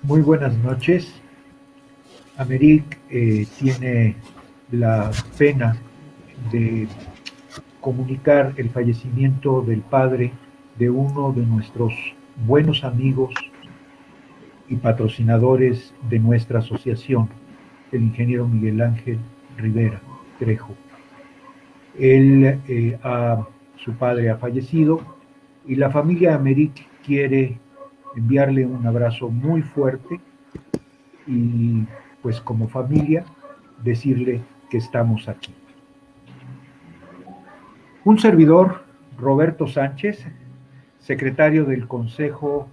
Muy buenas noches. Americ tiene la pena de comunicar el fallecimiento del padre de uno de nuestros buenos amigos y patrocinadores de nuestra asociación, el ingeniero Miguel Ángel Rivera Trejo. Su padre ha fallecido y la familia Americ quiere enviarle un abrazo muy fuerte y pues como familia decirle que estamos aquí. Un servidor, Roberto Sánchez, secretario del Consejo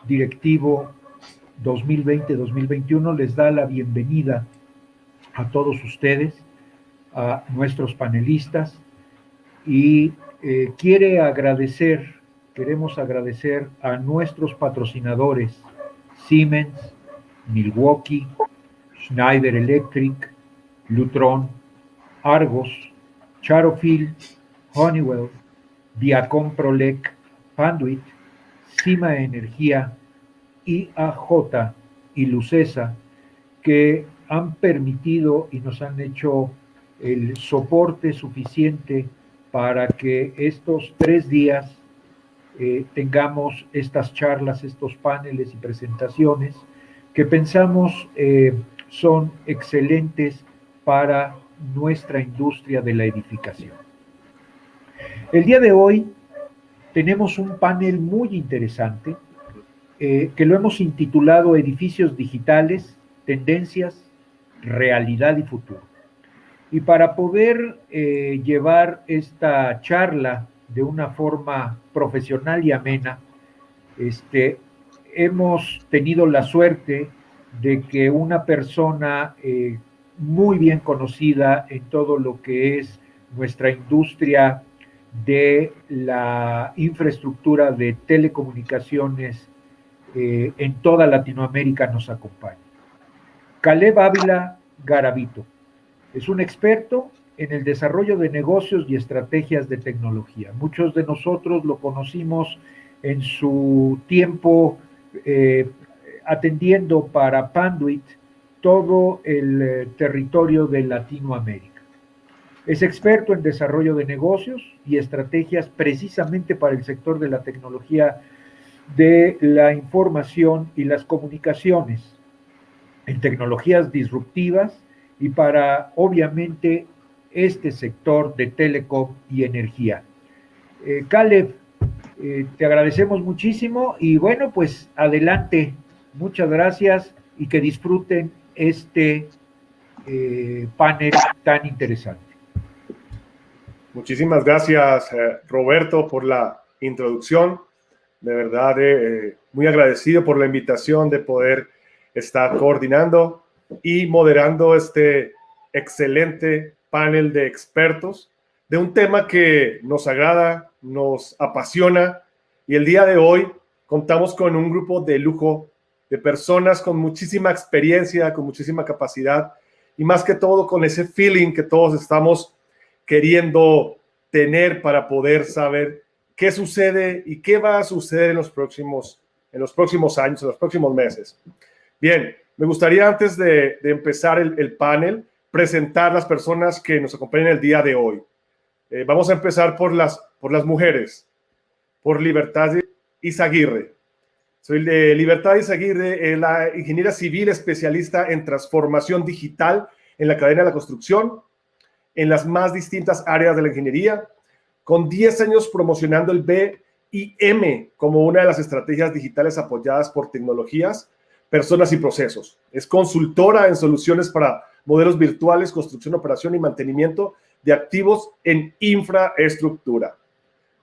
Directivo 2020-2021, les da la bienvenida a todos ustedes, a nuestros panelistas y queremos agradecer a nuestros patrocinadores Siemens, Milwaukee, Schneider Electric, Lutron, Argos, Charofield, Honeywell, Viacom Prolec, Panduit, Cima Energía, IAJ y Lucesa, que han permitido y nos han hecho el soporte suficiente para que estos 3 días tengamos estas charlas, estos paneles y presentaciones que pensamos son excelentes para nuestra industria de la edificación. El día de hoy tenemos un panel muy interesante que lo hemos intitulado Edificios Digitales, Tendencias, Realidad y Futuro. Y para poder llevar esta charla de una forma profesional y amena, hemos tenido la suerte de que una persona muy bien conocida en todo lo que es nuestra industria de la infraestructura de telecomunicaciones en toda Latinoamérica nos acompaña. Caleb Ávila Garavito es un experto en el desarrollo de negocios y estrategias de tecnología. Muchos de nosotros lo conocimos en su tiempo atendiendo para Panduit todo el territorio de Latinoamérica. Es experto en desarrollo de negocios y estrategias precisamente para el sector de la tecnología de la información y las comunicaciones, en tecnologías disruptivas y para, obviamente, este sector de telecom y energía. Caleb, te agradecemos muchísimo y bueno, pues adelante, muchas gracias y que disfruten este panel tan interesante. Muchísimas gracias, Roberto, por la introducción. De verdad, muy agradecido por la invitación de poder estar coordinando y moderando este excelente panel de expertos de un tema que nos agrada, nos apasiona, y el día de hoy contamos con un grupo de lujo de personas con muchísima experiencia, con muchísima capacidad y más que todo con ese feeling que todos estamos queriendo tener para poder saber qué sucede y qué va a suceder en los próximos años, en los próximos meses. Bien, me gustaría antes de empezar el panel, presentar las personas que nos acompañan el día de hoy. Vamos a empezar por las mujeres, por Libertad Izaguirre. Soy de Libertad Izaguirre, la ingeniera civil especialista en transformación digital en la cadena de la construcción, en las más distintas áreas de la ingeniería, con 10 años promocionando el BIM como una de las estrategias digitales apoyadas por tecnologías, personas y procesos. Es consultora en soluciones para modelos virtuales, construcción, operación y mantenimiento de activos en infraestructura.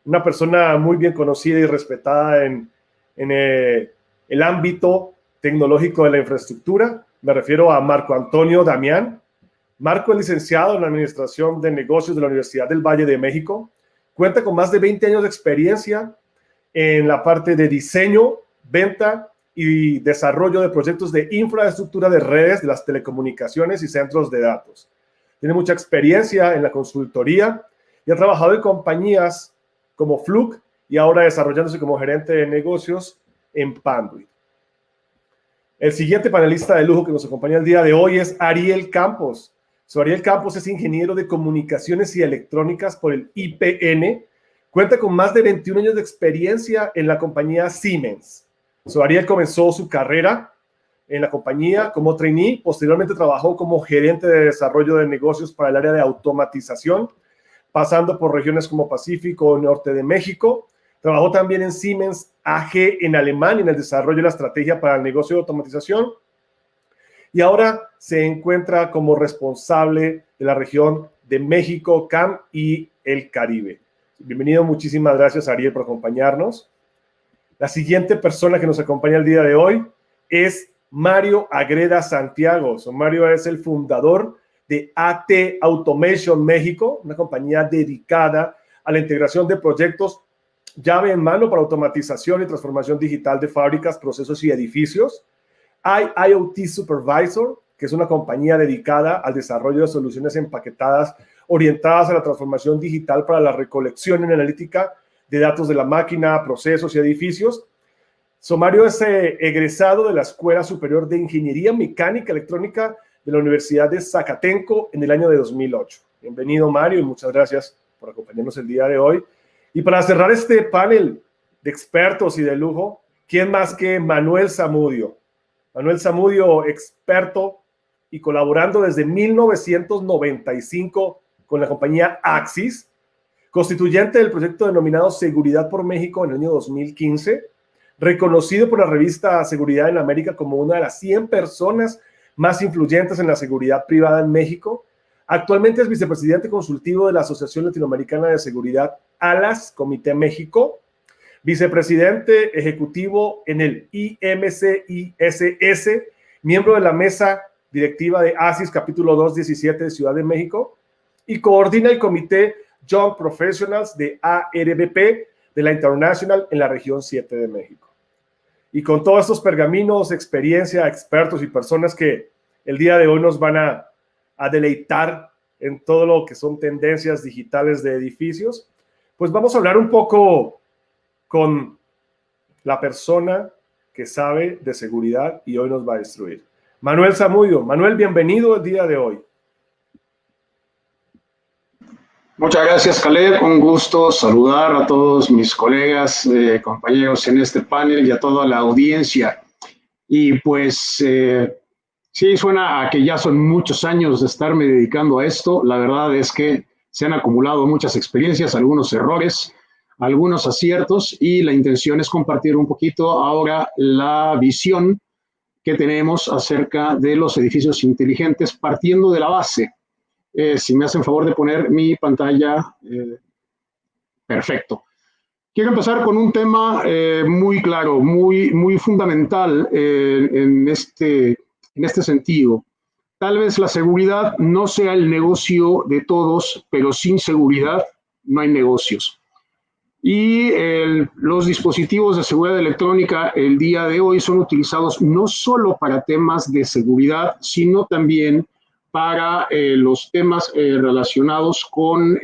Una persona muy bien conocida y respetada en el ámbito tecnológico de la infraestructura. Me refiero a Marco Antonio Damián. Marco es licenciado en la Administración de Negocios de la Universidad del Valle de México. Cuenta con más de 20 años de experiencia en la parte de diseño, venta y desarrollo de proyectos de infraestructura de redes de las telecomunicaciones y centros de datos. Tiene mucha experiencia en la consultoría y ha trabajado en compañías como Fluke y ahora desarrollándose como gerente de negocios en Panduit. El siguiente panelista de lujo que nos acompaña el día de hoy es Ariel Campos. Ariel Campos es ingeniero de comunicaciones y electrónicas por el IPN. Cuenta con más de 21 años de experiencia en la compañía Siemens. Ariel comenzó su carrera en la compañía como trainee, posteriormente trabajó como gerente de desarrollo de negocios para el área de automatización, pasando por regiones como Pacífico, Norte de México. Trabajó también en Siemens AG en Alemania en el desarrollo de la estrategia para el negocio de automatización y ahora se encuentra como responsable de la región de México, CAM y el Caribe. Bienvenido, muchísimas gracias Ariel por acompañarnos. La siguiente persona que nos acompaña el día de hoy es Mario Agreda Santiago. Mario es el fundador de AT Automation México, una compañía dedicada a la integración de proyectos llave en mano para automatización y transformación digital de fábricas, procesos y edificios. Hay IoT Supervisor, que es una compañía dedicada al desarrollo de soluciones empaquetadas orientadas a la transformación digital para la recolección y analítica de datos de la máquina, procesos y edificios. Mario es egresado de la Escuela Superior de Ingeniería Mecánica Electrónica de la Universidad de Zacatenco en el año de 2008. Bienvenido, Mario, y muchas gracias por acompañarnos el día de hoy. Y para cerrar este panel de expertos y de lujo, ¿quién más que Manuel Zamudio? Manuel Zamudio, experto y colaborando desde 1995 con la compañía Axis, constituyente del proyecto denominado Seguridad por México en el año 2015, reconocido por la revista Seguridad en América como una de las 100 personas más influyentes en la seguridad privada en México. Actualmente es vicepresidente consultivo de la Asociación Latinoamericana de Seguridad, ALAS, Comité México, vicepresidente ejecutivo en el IMCISS, miembro de la mesa directiva de ASIS capítulo 217 de Ciudad de México, y coordina el comité Young Professionals de ARBP de la International en la región 7 de México. Y con todos estos pergaminos, experiencia, expertos y personas que el día de hoy nos van a deleitar en todo lo que son tendencias digitales de edificios, pues vamos a hablar un poco con la persona que sabe de seguridad y hoy nos va a instruir. Manuel Zamudio. Manuel, bienvenido el día de hoy. Muchas gracias, Caleb. Un gusto saludar a todos mis colegas, compañeros en este panel y a toda la audiencia. Y pues sí, suena a que ya son muchos años de estarme dedicando a esto. La verdad es que se han acumulado muchas experiencias, algunos errores, algunos aciertos, y la intención es compartir un poquito ahora la visión que tenemos acerca de los edificios inteligentes, partiendo de la base. Si me hacen favor de poner mi pantalla, perfecto. Quiero empezar con un tema muy claro, muy fundamental en este sentido. Tal vez la seguridad no sea el negocio de todos, pero sin seguridad no hay negocios. Y los dispositivos de seguridad electrónica el día de hoy son utilizados no solo para temas de seguridad, sino también para los temas relacionados con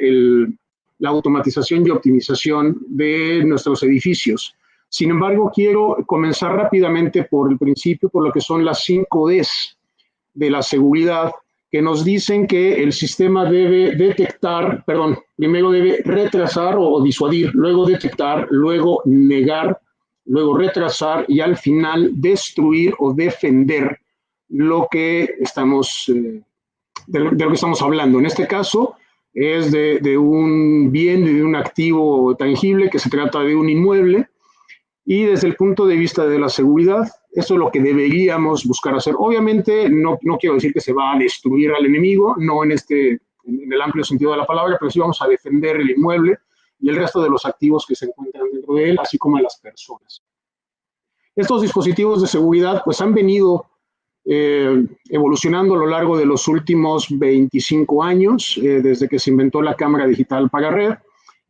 la automatización y optimización de nuestros edificios. Sin embargo, quiero comenzar rápidamente por el principio, por lo que son las 5 Ds de la seguridad, que nos dicen que el sistema debe detectar, primero debe retrasar o disuadir, luego detectar, luego negar, luego retrasar y al final destruir o defender lo que estamos de lo que estamos hablando. En este caso es de un bien, de un activo tangible, que se trata de un inmueble, y desde el punto de vista de la seguridad, eso es lo que deberíamos buscar hacer. Obviamente no quiero decir que se va a destruir al enemigo, no en el amplio sentido de la palabra, pero sí vamos a defender el inmueble y el resto de los activos que se encuentran dentro de él, así como a las personas. Estos dispositivos de seguridad pues han venido evolucionando a lo largo de los últimos 25 años, desde que se inventó la cámara digital para red,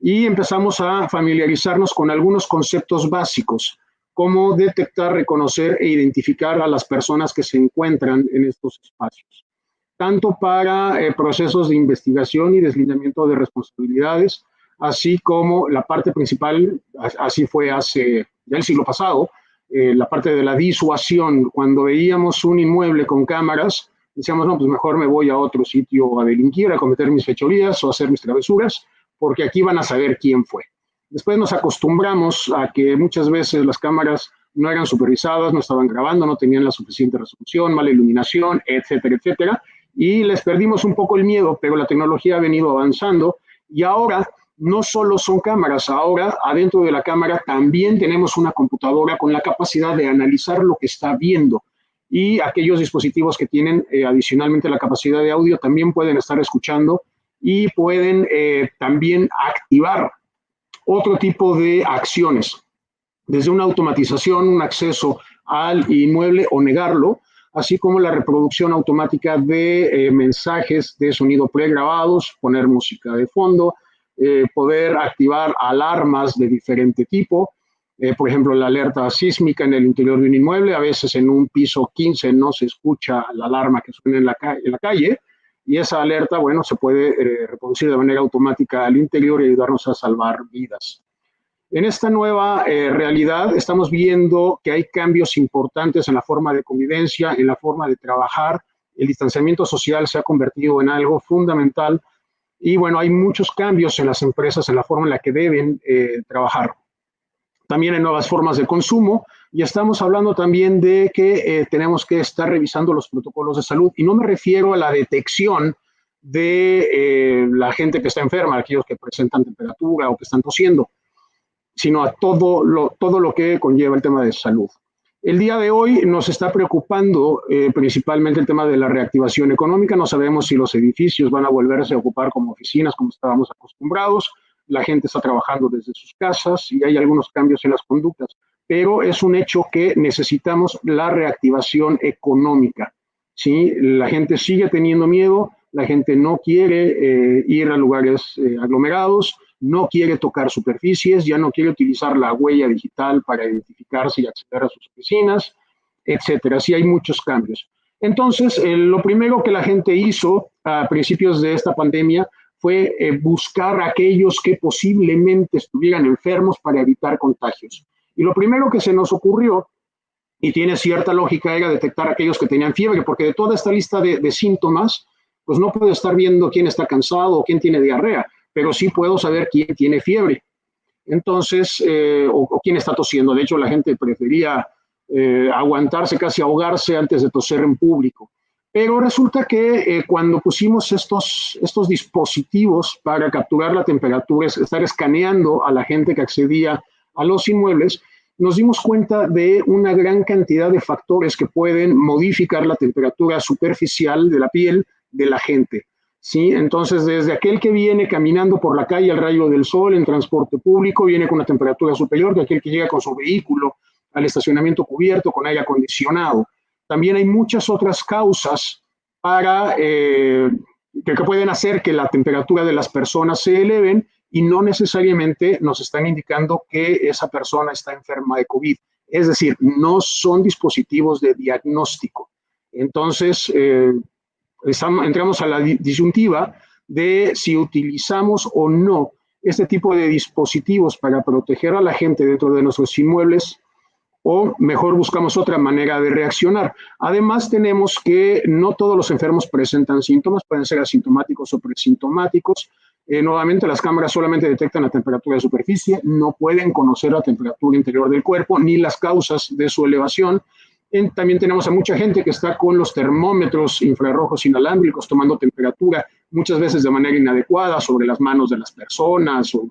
y empezamos a familiarizarnos con algunos conceptos básicos, como detectar, reconocer e identificar a las personas que se encuentran en estos espacios, tanto para procesos de investigación y deslindamiento de responsabilidades, así como la parte principal, así fue hace ya el siglo pasado, la parte de la disuasión. Cuando veíamos un inmueble con cámaras, decíamos, no, pues mejor me voy a otro sitio a delinquir, a cometer mis fechorías o a hacer mis travesuras, porque aquí van a saber quién fue. Después nos acostumbramos a que muchas veces las cámaras no eran supervisadas, no estaban grabando, no tenían la suficiente resolución, mala iluminación, etcétera, etcétera, y les perdimos un poco el miedo, pero la tecnología ha venido avanzando y ahora no solo son cámaras, ahora adentro de la cámara también tenemos una computadora con la capacidad de analizar lo que está viendo, y aquellos dispositivos que tienen adicionalmente la capacidad de audio también pueden estar escuchando y pueden también activar otro tipo de acciones, desde una automatización, un acceso al inmueble o negarlo, así como la reproducción automática de mensajes de sonido pregrabados, poner música de fondo, poder activar alarmas de diferente tipo, por ejemplo, la alerta sísmica en el interior de un inmueble. A veces en un piso 15 no se escucha la alarma que suena en la calle, y esa alerta, bueno, se puede reproducir de manera automática al interior y ayudarnos a salvar vidas. En esta nueva realidad estamos viendo que hay cambios importantes en la forma de convivencia, en la forma de trabajar. El distanciamiento social se ha convertido en algo fundamental y bueno, hay muchos cambios en las empresas en la forma en la que deben trabajar. También hay nuevas formas de consumo y estamos hablando también de que tenemos que estar revisando los protocolos de salud, y no me refiero a la detección de la gente que está enferma, aquellos que presentan temperatura o que están tosiendo, sino a todo lo que conlleva el tema de salud. El día de hoy nos está preocupando principalmente el tema de la reactivación económica. No sabemos si los edificios van a volverse a ocupar como oficinas, como estábamos acostumbrados. La gente está trabajando desde sus casas y hay algunos cambios en las conductas, pero es un hecho que necesitamos la reactivación económica, ¿sí? La gente sigue teniendo miedo, la gente no quiere ir a lugares aglomerados, no quiere tocar superficies, ya no quiere utilizar la huella digital para identificarse y acceder a sus oficinas, etcétera. Sí hay muchos cambios. Entonces, lo primero que la gente hizo a principios de esta pandemia fue buscar a aquellos que posiblemente estuvieran enfermos para evitar contagios. Y lo primero que se nos ocurrió, y tiene cierta lógica, era detectar a aquellos que tenían fiebre, porque de toda esta lista de síntomas, pues no puedo estar viendo quién está cansado o quién tiene diarrea, pero sí puedo saber quién tiene fiebre. Entonces, o quién está tosiendo. De hecho, la gente prefería aguantarse, casi ahogarse antes de toser en público. Pero resulta que cuando pusimos estos dispositivos para capturar la temperatura, estar escaneando a la gente que accedía a los inmuebles, nos dimos cuenta de una gran cantidad de factores que pueden modificar la temperatura superficial de la piel de la gente, ¿sí? Entonces, desde aquel que viene caminando por la calle al rayo del sol en transporte público, viene con una temperatura superior que aquel que llega con su vehículo al estacionamiento cubierto con aire acondicionado. También hay muchas otras causas para, que pueden hacer que la temperatura de las personas se eleven, y no necesariamente nos están indicando que esa persona está enferma de COVID. Es decir, no son dispositivos de diagnóstico. Entonces, entramos a la disyuntiva de si utilizamos o no este tipo de dispositivos para proteger a la gente dentro de nuestros inmuebles, o mejor buscamos otra manera de reaccionar. Además, tenemos que no todos los enfermos presentan síntomas, pueden ser asintomáticos o presintomáticos. Nuevamente, las cámaras solamente detectan la temperatura de superficie, no pueden conocer la temperatura interior del cuerpo ni las causas de su elevación. También tenemos a mucha gente que está con los termómetros infrarrojos inalámbricos tomando temperatura, muchas veces de manera inadecuada, sobre las manos de las personas o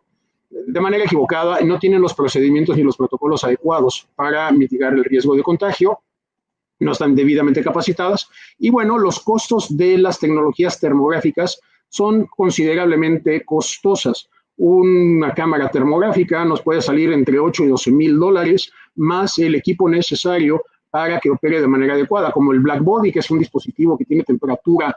de manera equivocada, y no tienen los procedimientos ni los protocolos adecuados para mitigar el riesgo de contagio, no están debidamente capacitadas. Y bueno, los costos de las tecnologías termográficas son considerablemente costosas. Una cámara termográfica nos puede salir entre 8 y 12 mil dólares, más el equipo necesario para que opere de manera adecuada, como el Black Body, que es un dispositivo que tiene temperatura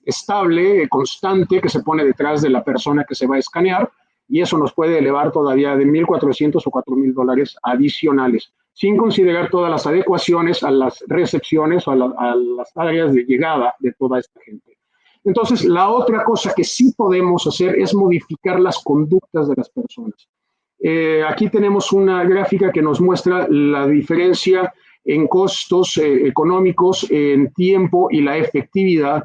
estable, constante, que se pone detrás de la persona que se va a escanear, y eso nos puede elevar todavía de 1,400 o 4,000 dólares adicionales, sin considerar todas las adecuaciones a las recepciones o a las áreas de llegada de toda esta gente. Entonces, la otra cosa que sí podemos hacer es modificar las conductas de las personas. Aquí tenemos una gráfica que nos muestra la diferencia en costos económicos, en tiempo y la efectividad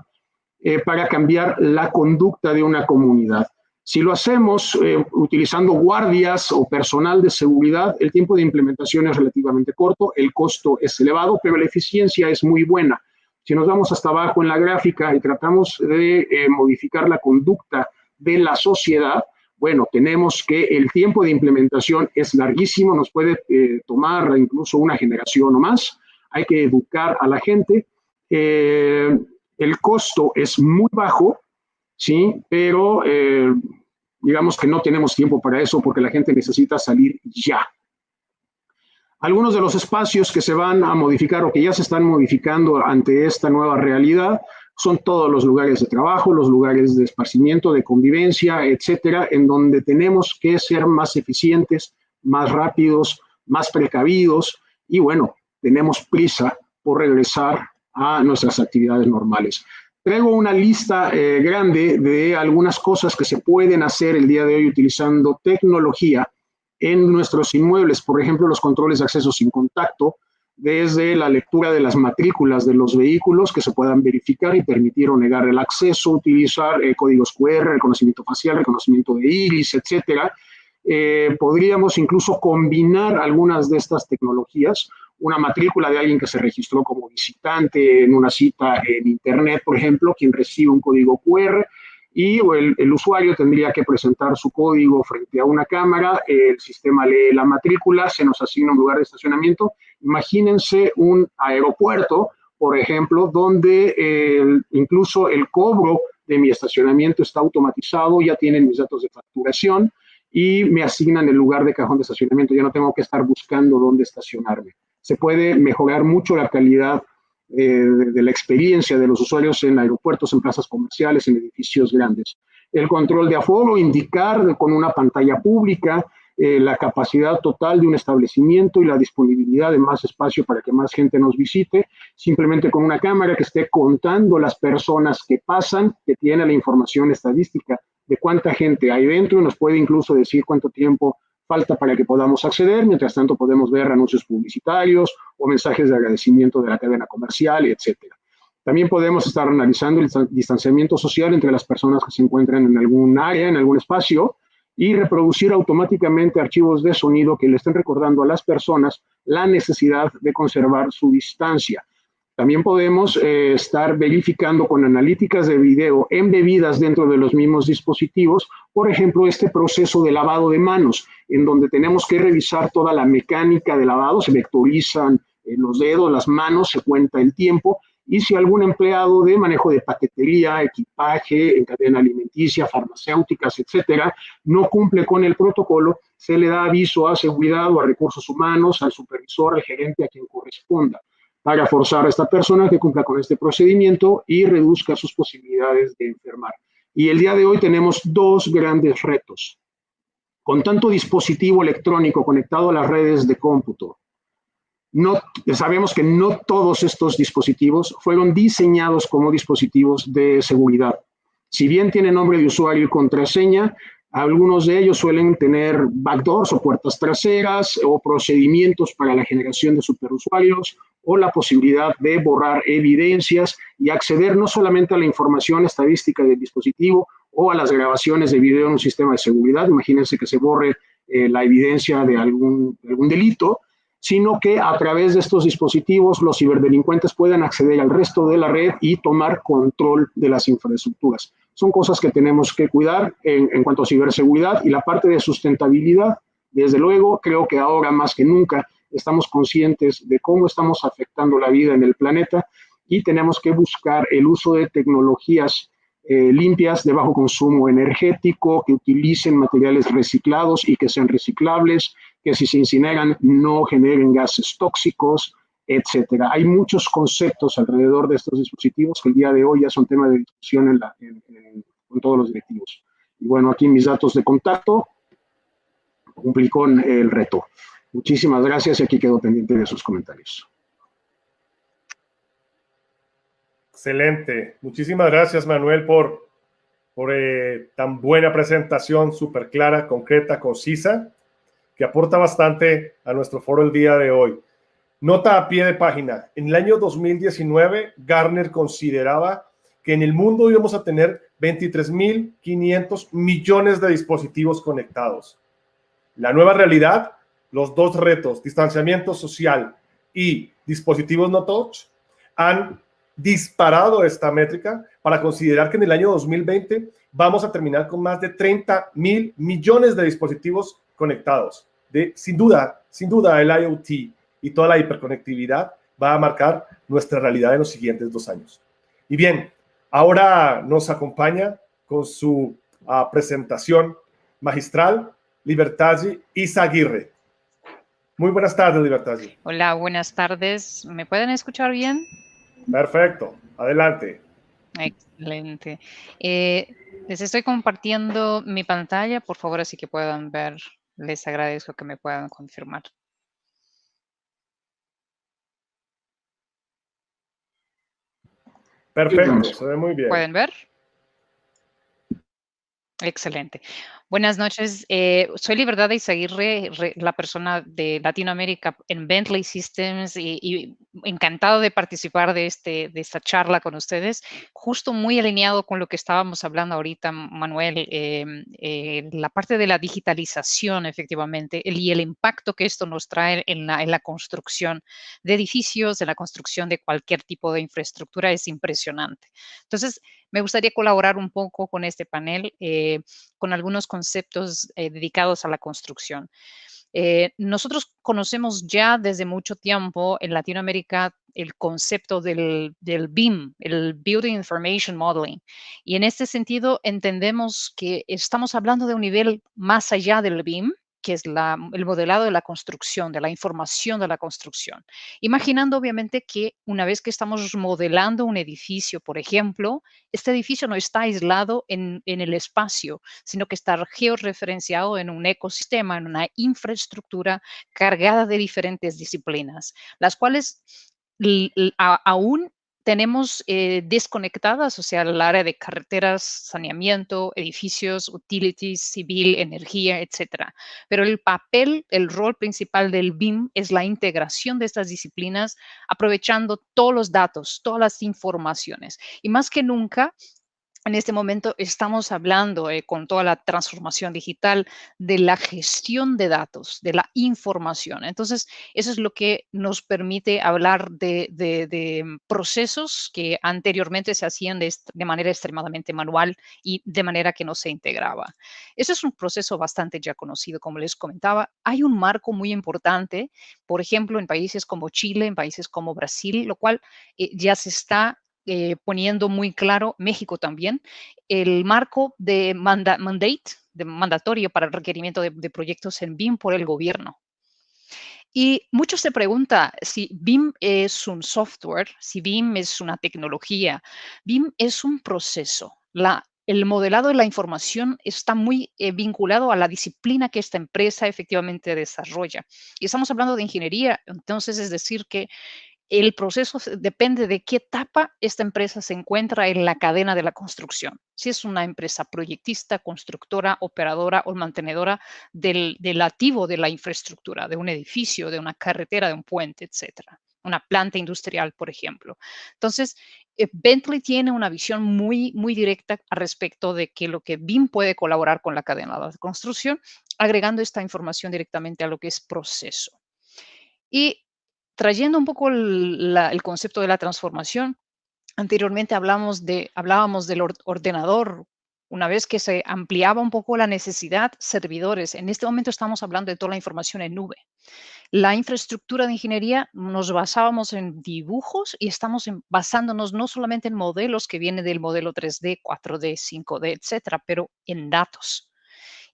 para cambiar la conducta de una comunidad. Si lo hacemos utilizando guardias o personal de seguridad, el tiempo de implementación es relativamente corto, el costo es elevado, pero la eficiencia es muy buena. Si nos vamos hasta abajo en la gráfica y tratamos de modificar la conducta de la sociedad, bueno, tenemos que el tiempo de implementación es larguísimo, nos puede tomar incluso una generación o más. Hay que educar a la gente. El costo es muy bajo, ¿sí? Pero digamos que no tenemos tiempo para eso porque la gente necesita salir ya. Algunos de los espacios que se van a modificar o que ya se están modificando ante esta nueva realidad son todos los lugares de trabajo, los lugares de esparcimiento, de convivencia, etcétera, en donde tenemos que ser más eficientes, más rápidos, más precavidos y bueno, tenemos prisa por regresar a nuestras actividades normales. Traigo una lista grande de algunas cosas que se pueden hacer el día de hoy utilizando tecnología en nuestros inmuebles, por ejemplo, los controles de acceso sin contacto, desde la lectura de las matrículas de los vehículos que se puedan verificar y permitir o negar el acceso, utilizar códigos QR, reconocimiento facial, reconocimiento de iris, etcétera. Podríamos incluso combinar algunas de estas tecnologías, una matrícula de alguien que se registró como visitante en una cita en internet, por ejemplo, quien recibe un código QR y el usuario tendría que presentar su código frente a una cámara, el sistema lee la matrícula, se nos asigna un lugar de estacionamiento. Imagínense un aeropuerto, por ejemplo, donde incluso el cobro de mi estacionamiento está automatizado, ya tienen mis datos de facturación y me asignan el lugar de cajón de estacionamiento, ya no tengo que estar buscando dónde estacionarme. Se puede mejorar mucho la calidad de la experiencia de los usuarios en aeropuertos, en plazas comerciales, en edificios grandes. El control de aforo, indicar con una pantalla pública la capacidad total de un establecimiento y la disponibilidad de más espacio para que más gente nos visite, simplemente con una cámara que esté contando las personas que pasan, que tiene la información estadística de cuánta gente hay dentro y nos puede incluso decir cuánto tiempo falta para que podamos acceder. Mientras tanto podemos ver anuncios publicitarios o mensajes de agradecimiento de la cadena comercial, etcétera. También podemos estar analizando el distanciamiento social entre las personas que se encuentran en algún área, en algún espacio, y reproducir automáticamente archivos de sonido que le estén recordando a las personas la necesidad de conservar su distancia. También podemos estar verificando con analíticas de video embebidas dentro de los mismos dispositivos, por ejemplo, este proceso de lavado de manos, en donde tenemos que revisar toda la mecánica de lavado, se vectorizan los dedos, las manos, se cuenta el tiempo, y si algún empleado de manejo de paquetería, equipaje, en cadena alimenticia, farmacéuticas, etcétera, no cumple con el protocolo, se le da aviso a seguridad o a recursos humanos, al supervisor, al gerente, a quien corresponda, para forzar a esta persona que cumpla con este procedimiento y reduzca sus posibilidades de enfermar. Y el día de hoy tenemos dos grandes retos. Con tanto dispositivo electrónico conectado a las redes de cómputo, sabemos que no todos estos dispositivos fueron diseñados como dispositivos de seguridad. Si bien tienen nombre de usuario y contraseña, algunos de ellos suelen tener backdoors o puertas traseras o procedimientos para la generación de superusuarios o la posibilidad de borrar evidencias y acceder no solamente a la información estadística del dispositivo o a las grabaciones de video en un sistema de seguridad. Imagínense que se borre la evidencia de algún delito, sino que a través de estos dispositivos los ciberdelincuentes puedan acceder al resto de la red y tomar control de las infraestructuras. Son cosas que tenemos que cuidar en cuanto a ciberseguridad y la parte de sustentabilidad. Desde luego, creo que ahora más que nunca estamos conscientes de cómo estamos afectando la vida en el planeta y tenemos que buscar el uso de tecnologías limpias, de bajo consumo energético, que utilicen materiales reciclados y que sean reciclables, que si se incineran no generen gases tóxicos, etcétera. Hay muchos conceptos alrededor de estos dispositivos que el día de hoy ya son tema de discusión con todos los directivos. Y bueno, aquí mis datos de contacto, cumplí con el reto. Muchísimas gracias y aquí quedo pendiente de sus comentarios. Excelente. Muchísimas gracias, Manuel, por tan buena presentación, súper clara, concreta, concisa. que aporta bastante a nuestro foro el día de hoy. Nota a pie de página. En el año 2019, Gartner consideraba que en el mundo íbamos a tener 23.500 millones de dispositivos conectados. La nueva realidad, los dos retos, distanciamiento social y dispositivos no touch, han disparado esta métrica para considerar que en el año 2020 vamos a terminar con más de 30.000 millones de dispositivos conectados. Sin duda, el IoT y toda la hiperconectividad va a marcar nuestra realidad en los siguientes 2 años. Y bien, ahora nos acompaña con su presentación magistral Libertasi Izaguirre. Muy buenas tardes, Libertasi. Hola, buenas tardes. ¿Me pueden escuchar bien? Perfecto, adelante. Excelente. Les estoy compartiendo mi pantalla, por favor, así que puedan ver. Les agradezco que me puedan confirmar. Perfecto, se ve muy bien. ¿Pueden ver? Excelente. Buenas noches. Soy Libertad Izaguirre, la persona de Latinoamérica en Bentley Systems y encantado de participar de esta charla con ustedes, justo muy alineado con lo que estábamos hablando ahorita, Manuel, la parte de la digitalización, efectivamente, y el impacto que esto nos trae en la construcción de edificios, en la construcción de cualquier tipo de infraestructura es impresionante. Entonces, me gustaría colaborar un poco con este panel, con algunos conceptos dedicados a la construcción. Nosotros conocemos ya desde mucho tiempo en Latinoamérica el concepto del BIM, el Building Information Modeling. Y en este sentido entendemos que estamos hablando de un nivel más allá del BIM, que es el modelado de la construcción, de la información de la construcción. Imaginando obviamente que una vez que estamos modelando un edificio, por ejemplo, este edificio no está aislado en el espacio, sino que está georreferenciado en un ecosistema, en una infraestructura cargada de diferentes disciplinas, las cuales aún tenemos desconectadas, o sea, el área de carreteras, saneamiento, edificios, utilities, civil, energía, etcétera. Pero el papel, el rol principal del BIM es la integración de estas disciplinas, aprovechando todos los datos, todas las informaciones. Y más que nunca, en este momento estamos hablando con toda la transformación digital de la gestión de datos, de la información. Entonces, eso es lo que nos permite hablar de procesos que anteriormente se hacían de manera extremadamente manual y de manera que no se integraba. Ese es un proceso bastante ya conocido, como les comentaba. Hay un marco muy importante, por ejemplo, en países como Chile, en países como Brasil, lo cual ya se está poniendo muy claro, México también, el marco de mandate, de mandatorio para el requerimiento de proyectos en BIM por el gobierno. Y muchos se preguntan si BIM es un software, si BIM es una tecnología. BIM es un proceso. El modelado de la información está muy vinculado a la disciplina que esta empresa efectivamente desarrolla. Y estamos hablando de ingeniería, entonces es decir que el proceso depende de qué etapa esta empresa se encuentra en la cadena de la construcción. Si es una empresa proyectista, constructora, operadora o mantenedora del activo de la infraestructura, de un edificio, de una carretera, de un puente, etcétera. Una planta industrial, por ejemplo. Entonces, Bentley tiene una visión muy, muy directa al respecto de que lo que BIM puede colaborar con la cadena de la construcción, agregando esta información directamente a lo que es proceso. Y trayendo un poco el concepto de la transformación, anteriormente hablábamos del ordenador. Una vez que se ampliaba un poco la necesidad, servidores. En este momento estamos hablando de toda la información en nube. La infraestructura de ingeniería nos basábamos en dibujos y estamos basándonos no solamente en modelos que vienen del modelo 3D, 4D, 5D, etcétera, pero en datos.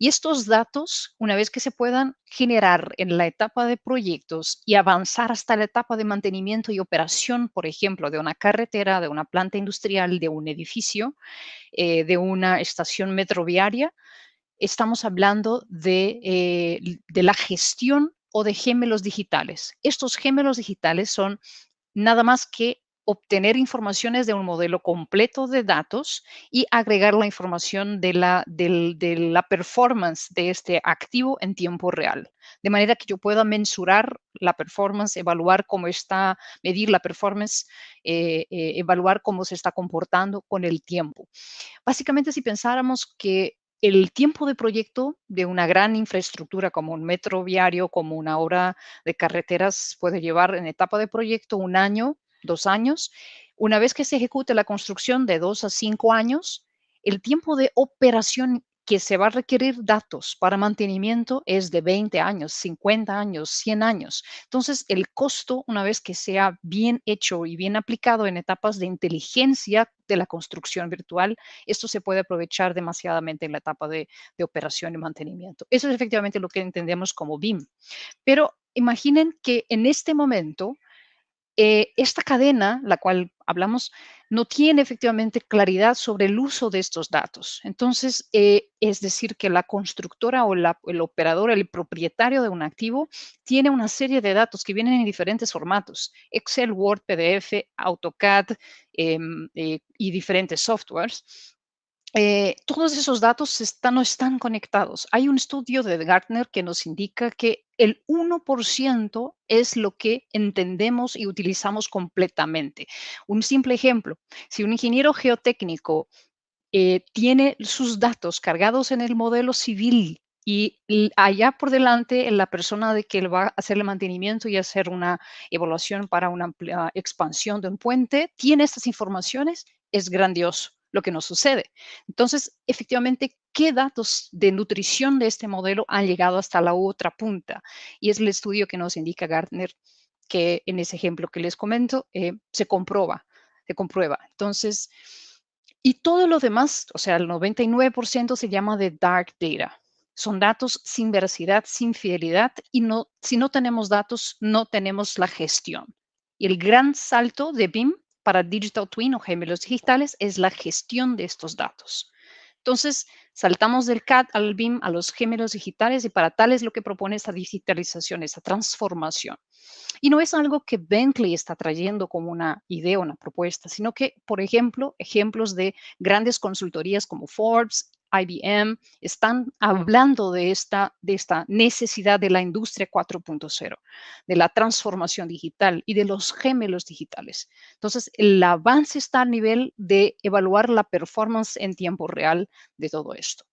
Y estos datos, una vez que se puedan generar en la etapa de proyectos y avanzar hasta la etapa de mantenimiento y operación, por ejemplo, de una carretera, de una planta industrial, de un edificio, de una estación metroviaria, estamos hablando de la gestión o de gemelos digitales. Estos gemelos digitales son nada más que obtener informaciones de un modelo completo de datos y agregar la información de la performance de este activo en tiempo real, de manera que yo pueda mensurar la performance, evaluar cómo está, medir la performance, evaluar cómo se está comportando con el tiempo. Básicamente, si pensáramos que el tiempo de proyecto de una gran infraestructura como un metro viario, como una obra de carreteras, puede llevar en etapa de proyecto 1 año, 2 años. Una vez que se ejecute la construcción de 2 a 5 años, el tiempo de operación que se va a requerir datos para mantenimiento es de 20 años, 50 años, 100 años. Entonces, el costo, una vez que sea bien hecho y bien aplicado en etapas de inteligencia de la construcción virtual, esto se puede aprovechar demasiadamente en la etapa de operación y mantenimiento. Eso es efectivamente lo que entendemos como BIM. Pero imaginen que en este momento esta cadena, la cual hablamos, no tiene efectivamente claridad sobre el uso de estos datos. Entonces, es decir, que la constructora o el operador, el propietario de un activo, tiene una serie de datos que vienen en diferentes formatos: Excel, Word, PDF, AutoCAD y diferentes softwares. Todos esos datos no están conectados. Hay un estudio de Gartner que nos indica que el 1% es lo que entendemos y utilizamos completamente. Un simple ejemplo: si un ingeniero geotécnico tiene sus datos cargados en el modelo civil y allá por delante la persona de que va a hacer el mantenimiento y hacer una evaluación para una amplia expansión de un puente, tiene estas informaciones, es grandioso lo que nos sucede. Entonces, efectivamente, ¿qué datos de nutrición de este modelo han llegado hasta la otra punta? Y es el estudio que nos indica Gartner, que en ese ejemplo que les comento, se comprueba. Entonces, y todo lo demás, o sea, el 99% se llama de dark data. Son datos sin veracidad, sin fidelidad, y si no tenemos datos, no tenemos la gestión. Y el gran salto de BIM para Digital Twin o gemelos digitales es la gestión de estos datos. Entonces, saltamos del CAD al BIM a los gemelos digitales, y para tal es lo que propone esta digitalización, esta transformación. Y no es algo que Bentley está trayendo como una idea, una propuesta, sino que, por ejemplo, ejemplos de grandes consultorías como Forbes, IBM, están hablando de esta necesidad de la industria 4.0, de la transformación digital y de los gemelos digitales. Entonces, el avance está a nivel de evaluar la performance en tiempo real de todo esto.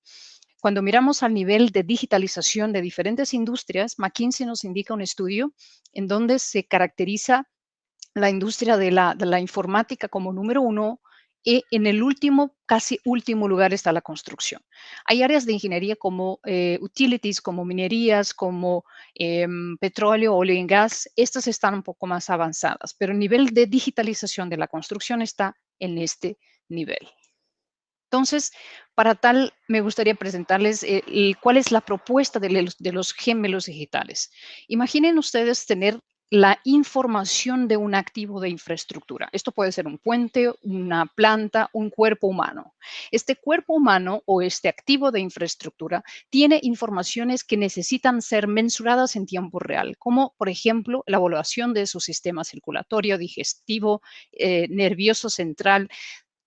Cuando miramos al nivel de digitalización de diferentes industrias, McKinsey nos indica un estudio en donde se caracteriza la industria de la informática como número 1, y en el casi último lugar está la construcción. Hay áreas de ingeniería como utilities, como minerías, como petróleo, oil and gas. Estas están un poco más avanzadas, pero el nivel de digitalización de la construcción está en este nivel. Entonces, para tal, me gustaría presentarles cuál es la propuesta de los gemelos digitales. Imaginen ustedes tener la información de un activo de infraestructura. Esto puede ser un puente, una planta, un cuerpo humano. Este cuerpo humano o este activo de infraestructura tiene informaciones que necesitan ser mensuradas en tiempo real, como por ejemplo la evaluación de su sistema circulatorio, digestivo, nervioso central.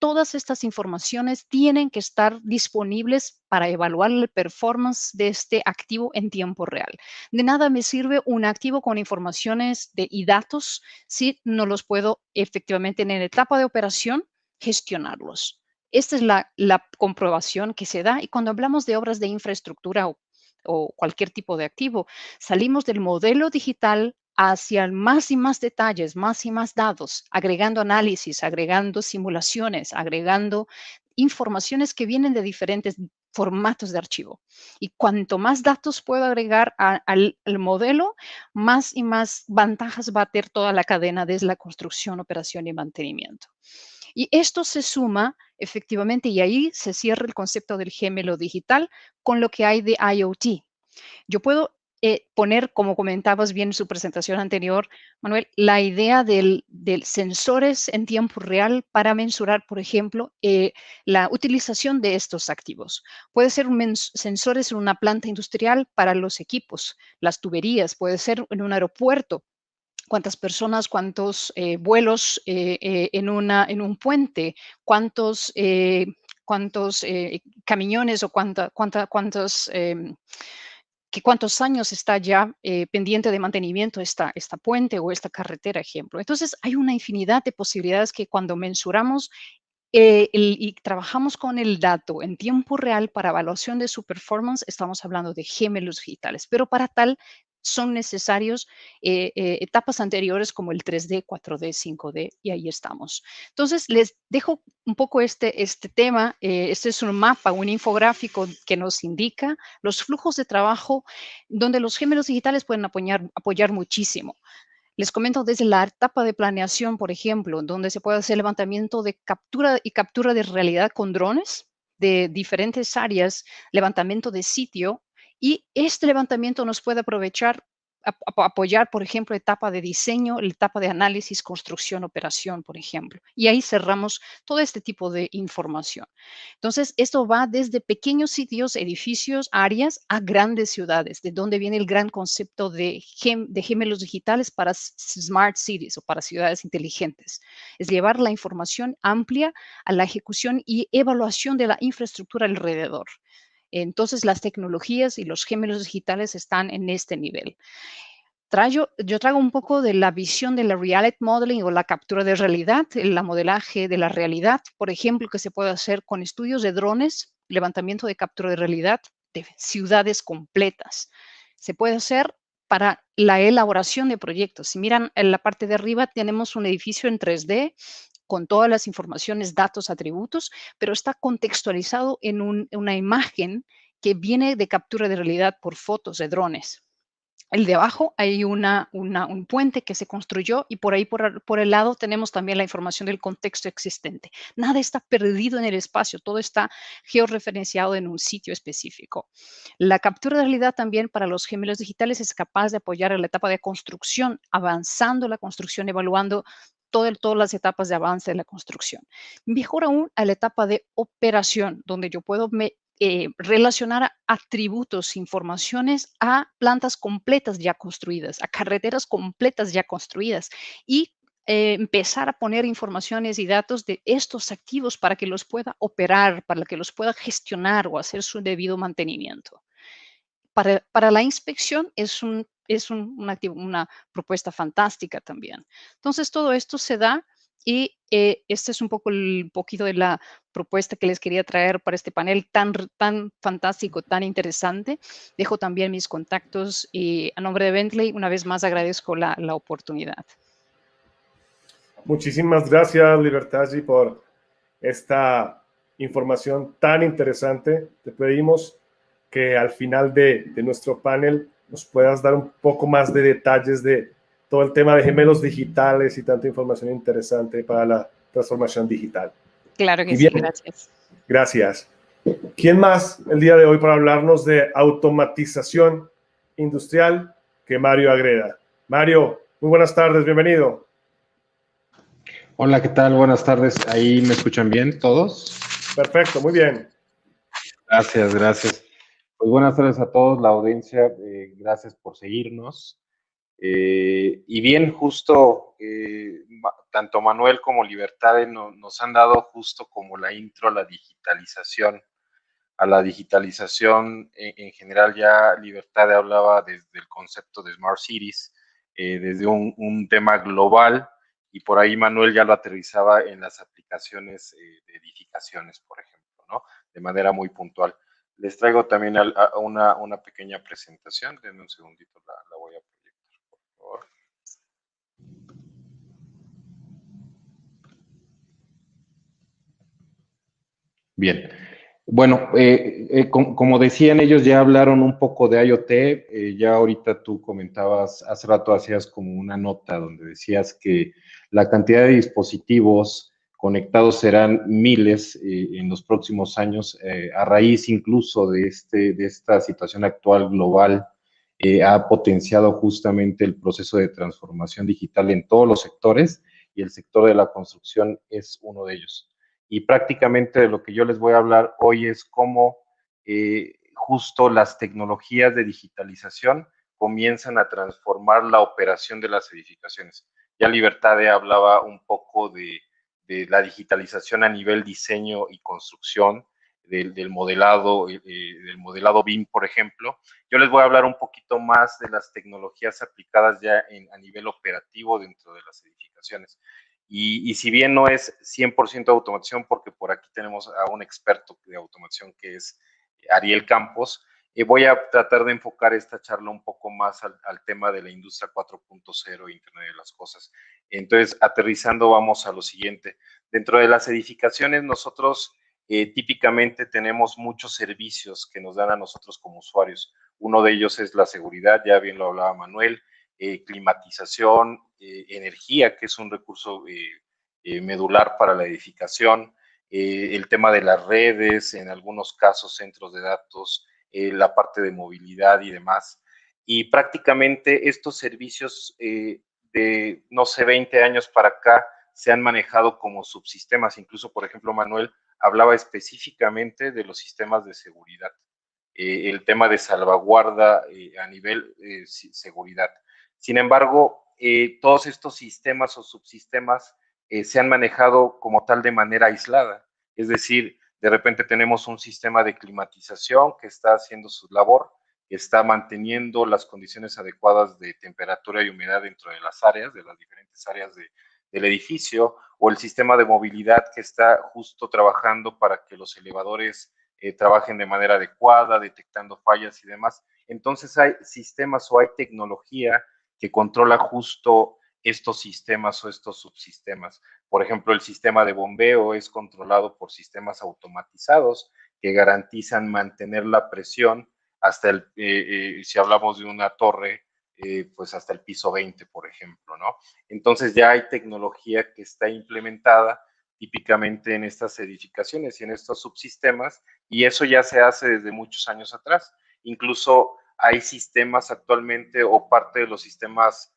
Todas estas informaciones tienen que estar disponibles para evaluar la performance de este activo en tiempo real. De nada me sirve un activo con informaciones y datos si no los puedo efectivamente en la etapa de operación gestionarlos. Esta es la comprobación que se da, y cuando hablamos de obras de infraestructura o cualquier tipo de activo, salimos del modelo digital hacia más y más detalles, más y más datos, agregando análisis, agregando simulaciones, agregando informaciones que vienen de diferentes formatos de archivo. Y cuanto más datos puedo agregar al modelo, más y más ventajas va a tener toda la cadena desde la construcción, operación y mantenimiento. Y esto se suma efectivamente, y ahí se cierra el concepto del gemelo digital con lo que hay de IoT. Yo puedo poner, como comentabas bien en su presentación anterior, Manuel, la idea del sensores en tiempo real para mensurar, por ejemplo, la utilización de estos activos. Puede ser sensores en una planta industrial para los equipos, las tuberías, puede ser en un aeropuerto, cuántas personas, cuántos vuelos en un puente, cuántos camiones o cuántos años está ya pendiente de mantenimiento esta puente o esta carretera, ejemplo. Entonces, hay una infinidad de posibilidades que cuando mensuramos y trabajamos con el dato en tiempo real para evaluación de su performance, estamos hablando de gemelos digitales, pero para tal son necesarios etapas anteriores como el 3D, 4D, 5D, y ahí estamos. Entonces, les dejo un poco este tema. Este es un mapa, un infográfico que nos indica los flujos de trabajo donde los gemelos digitales pueden apoyar muchísimo. Les comento desde la etapa de planeación, por ejemplo, donde se puede hacer levantamiento de captura de realidad con drones de diferentes áreas, levantamiento de sitio, y este levantamiento nos puede apoyar, por ejemplo, etapa de diseño, la etapa de análisis, construcción, operación, por ejemplo. Y ahí cerramos todo este tipo de información. Entonces, esto va desde pequeños sitios, edificios, áreas, a grandes ciudades, de donde viene el gran concepto de gemelos digitales para smart cities o para ciudades inteligentes. Es llevar la información amplia a la ejecución y evaluación de la infraestructura alrededor. Entonces, las tecnologías y los gemelos digitales están en este nivel. Yo traigo un poco de la visión de la reality modeling o la captura de realidad, el modelaje de la realidad, por ejemplo, que se puede hacer con estudios de drones, levantamiento de captura de realidad de ciudades completas. Se puede hacer para la elaboración de proyectos. Si miran en la parte de arriba, tenemos un edificio en 3D con todas las informaciones, datos, atributos, pero está contextualizado en una imagen que viene de captura de realidad por fotos de drones. El de abajo hay un puente que se construyó y por ahí, por el lado, tenemos también la información del contexto existente. Nada está perdido en el espacio, todo está georreferenciado en un sitio específico. La captura de realidad también para los gemelos digitales es capaz de apoyar en la etapa de construcción, avanzando la construcción, evaluando todas las etapas de avance de la construcción. Mejor aún a la etapa de operación, donde yo puedo relacionar atributos, informaciones a plantas completas ya construidas, a carreteras completas ya construidas y empezar a poner informaciones y datos de estos activos para que los pueda operar, para que los pueda gestionar o hacer su debido mantenimiento. Para la inspección es una propuesta fantástica también. Entonces, todo esto se da y este es un poquito de la propuesta que les quería traer para este panel tan fantástico, tan interesante. Dejo también mis contactos y a nombre de Bentley, una vez más agradezco la oportunidad. Muchísimas gracias, Libertagi, por esta información tan interesante. Te pedimos que al final de nuestro panel nos puedas dar un poco más de detalles de todo el tema de gemelos digitales y tanta información interesante para la transformación digital. Claro que y bien, sí, gracias. Gracias. ¿Quién más el día de hoy para hablarnos de automatización industrial que Mario Agreda? Mario, muy buenas tardes, bienvenido. Hola, ¿qué tal? Buenas tardes. ¿Ahí me escuchan bien todos? Perfecto, muy bien. Gracias, gracias. Pues buenas tardes a todos, la audiencia. Gracias por seguirnos. Y bien, justo tanto Manuel como Libertad nos han dado justo como la intro a la digitalización. A la digitalización en general ya Libertad hablaba desde el concepto de Smart Cities, desde un tema global, y por ahí Manuel ya lo aterrizaba en las aplicaciones de edificaciones, por ejemplo, ¿no? De manera muy puntual. Les traigo también una pequeña presentación. Denme un segundito, la voy a proyectar, por favor. Bien. Bueno, como decían ellos, ya hablaron un poco de IoT. Ya ahorita tú comentabas, hace rato hacías como una nota donde decías que la cantidad de dispositivos conectados serán miles en los próximos años, a raíz incluso de esta situación actual global. Ha potenciado justamente el proceso de transformación digital en todos los sectores, y el sector de la construcción es uno de ellos. Y prácticamente de lo que yo les voy a hablar hoy es cómo justo las tecnologías de digitalización comienzan a transformar la operación de las edificaciones. Ya Libertad hablaba un poco de la digitalización a nivel diseño y construcción, del modelado BIM, por ejemplo. Yo les voy a hablar un poquito más de las tecnologías aplicadas ya a nivel operativo dentro de las edificaciones. Y si bien no es 100% automatización, porque por aquí tenemos a un experto de automación que es Ariel Campos, voy a tratar de enfocar esta charla un poco más al tema de la industria 4.0 e Internet de las Cosas. Entonces, aterrizando, vamos a lo siguiente. Dentro de las edificaciones, nosotros típicamente tenemos muchos servicios que nos dan a nosotros como usuarios. Uno de ellos es la seguridad, ya bien lo hablaba Manuel, climatización, energía, que es un recurso medular para la edificación, el tema de las redes, en algunos casos centros de datos, la parte de movilidad y demás. Y prácticamente estos servicios de, no sé, 20 años para acá se han manejado como subsistemas. Incluso, por ejemplo, Manuel hablaba específicamente de los sistemas de seguridad, el tema de salvaguarda a nivel seguridad. Sin embargo, todos estos sistemas o subsistemas se han manejado como tal de manera aislada. Es decir, de repente tenemos un sistema de climatización que está haciendo su labor, que está manteniendo las condiciones adecuadas de temperatura y humedad dentro de las áreas, de las diferentes áreas del edificio, o el sistema de movilidad que está justo trabajando para que los elevadores trabajen de manera adecuada, detectando fallas y demás. Entonces hay sistemas o hay tecnología que controla justo estos sistemas o estos subsistemas. Por ejemplo, el sistema de bombeo es controlado por sistemas automatizados que garantizan mantener la presión hasta si hablamos de una torre, pues hasta el piso 20, por ejemplo, ¿no? Entonces ya hay tecnología que está implementada típicamente en estas edificaciones y en estos subsistemas, y eso ya se hace desde muchos años atrás. Incluso hay sistemas actualmente o parte de los sistemas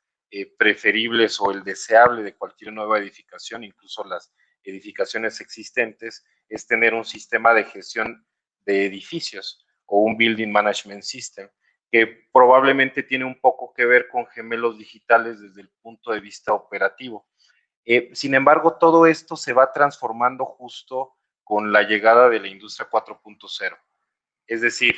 preferibles o el deseable de cualquier nueva edificación, incluso las edificaciones existentes, es tener un sistema de gestión de edificios o un Building Management System, que probablemente tiene un poco que ver con gemelos digitales desde el punto de vista operativo. Sin embargo, todo esto se va transformando justo con la llegada de la industria 4.0. Es decir,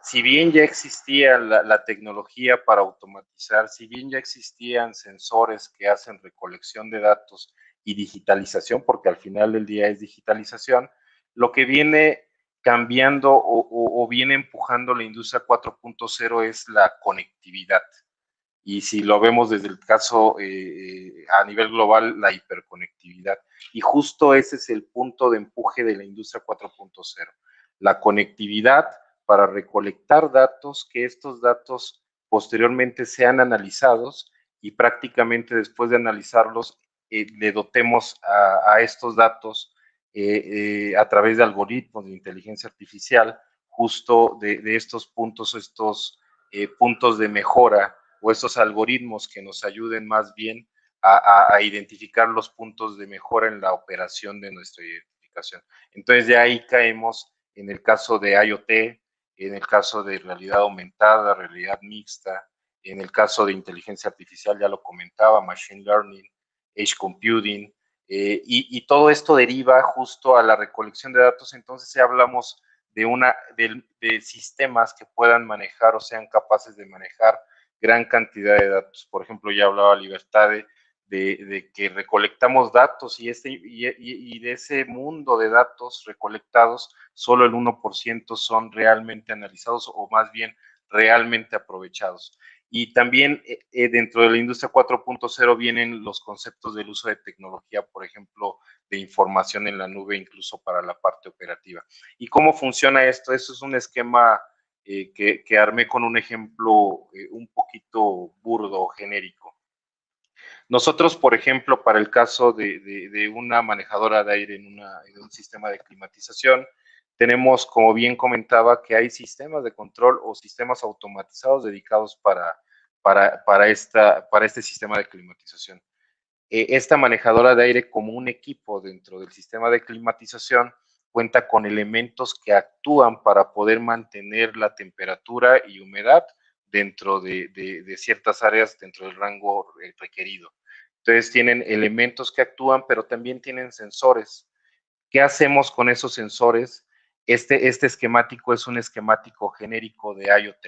si bien ya existía la tecnología para automatizar, si bien ya existían sensores que hacen recolección de datos y digitalización, porque al final del día es digitalización, lo que viene cambiando o viene empujando la industria 4.0 es la conectividad. Y si lo vemos desde el caso a nivel global, la hiperconectividad. Y justo ese es el punto de empuje de la industria 4.0. La conectividad para recolectar datos, que estos datos posteriormente sean analizados y prácticamente después de analizarlos le dotemos a estos datos a través de algoritmos de inteligencia artificial, justo de estos puntos puntos de mejora o estos algoritmos que nos ayuden más bien a identificar los puntos de mejora en la operación de nuestra identificación. Entonces, de ahí caemos en el caso de IoT, en el caso de realidad aumentada, realidad mixta, en el caso de inteligencia artificial, ya lo comentaba, machine learning, edge computing, y todo esto deriva justo a la recolección de datos. Entonces, si hablamos de sistemas que puedan manejar o sean capaces de manejar gran cantidad de datos. Por ejemplo, ya hablaba Libertad de que recolectamos datos y de ese mundo de datos recolectados, solo el 1% son realmente analizados o más bien realmente aprovechados. Y también dentro de la industria 4.0 vienen los conceptos del uso de tecnología, por ejemplo, de información en la nube, incluso para la parte operativa. ¿Y cómo funciona esto? Eso es un esquema que armé con un ejemplo un poquito burdo o genérico. Nosotros, por ejemplo, para el caso de una manejadora de aire en un sistema de climatización, tenemos, como bien comentaba, que hay sistemas de control o sistemas automatizados dedicados para este sistema de climatización. Esta manejadora de aire, como un equipo dentro del sistema de climatización, cuenta con elementos que actúan para poder mantener la temperatura y humedad dentro de ciertas áreas dentro del rango requerido. Entonces tienen elementos que actúan, pero también tienen sensores. ¿Qué hacemos con esos sensores? Este esquemático es un esquemático genérico de IoT.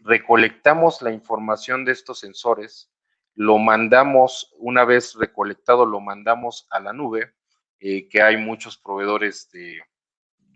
Recolectamos la información de estos sensores, lo mandamos, una vez recolectado, lo mandamos a la nube, que hay muchos proveedores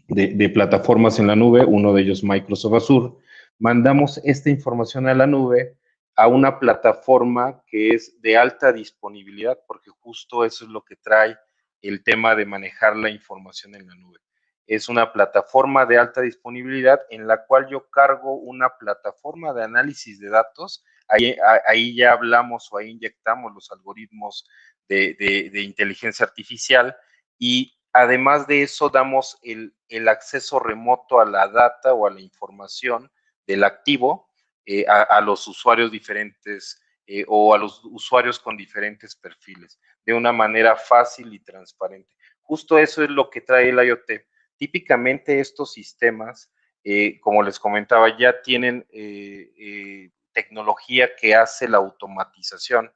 de plataformas en la nube, uno de ellos Microsoft Azure. Mandamos esta información a la nube, a una plataforma que es de alta disponibilidad, porque justo eso es lo que trae el tema de manejar la información en la nube. Es una plataforma de alta disponibilidad en la cual yo cargo una plataforma de análisis de datos. Ahí ya hablamos o ahí inyectamos los algoritmos de inteligencia artificial, y además de eso damos el acceso remoto a la data o a la información del activo a los usuarios diferentes o a los usuarios con diferentes perfiles de una manera fácil y transparente. Justo eso es lo que trae el IoT. Típicamente estos sistemas, como les comentaba, ya tienen tecnología que hace la automatización,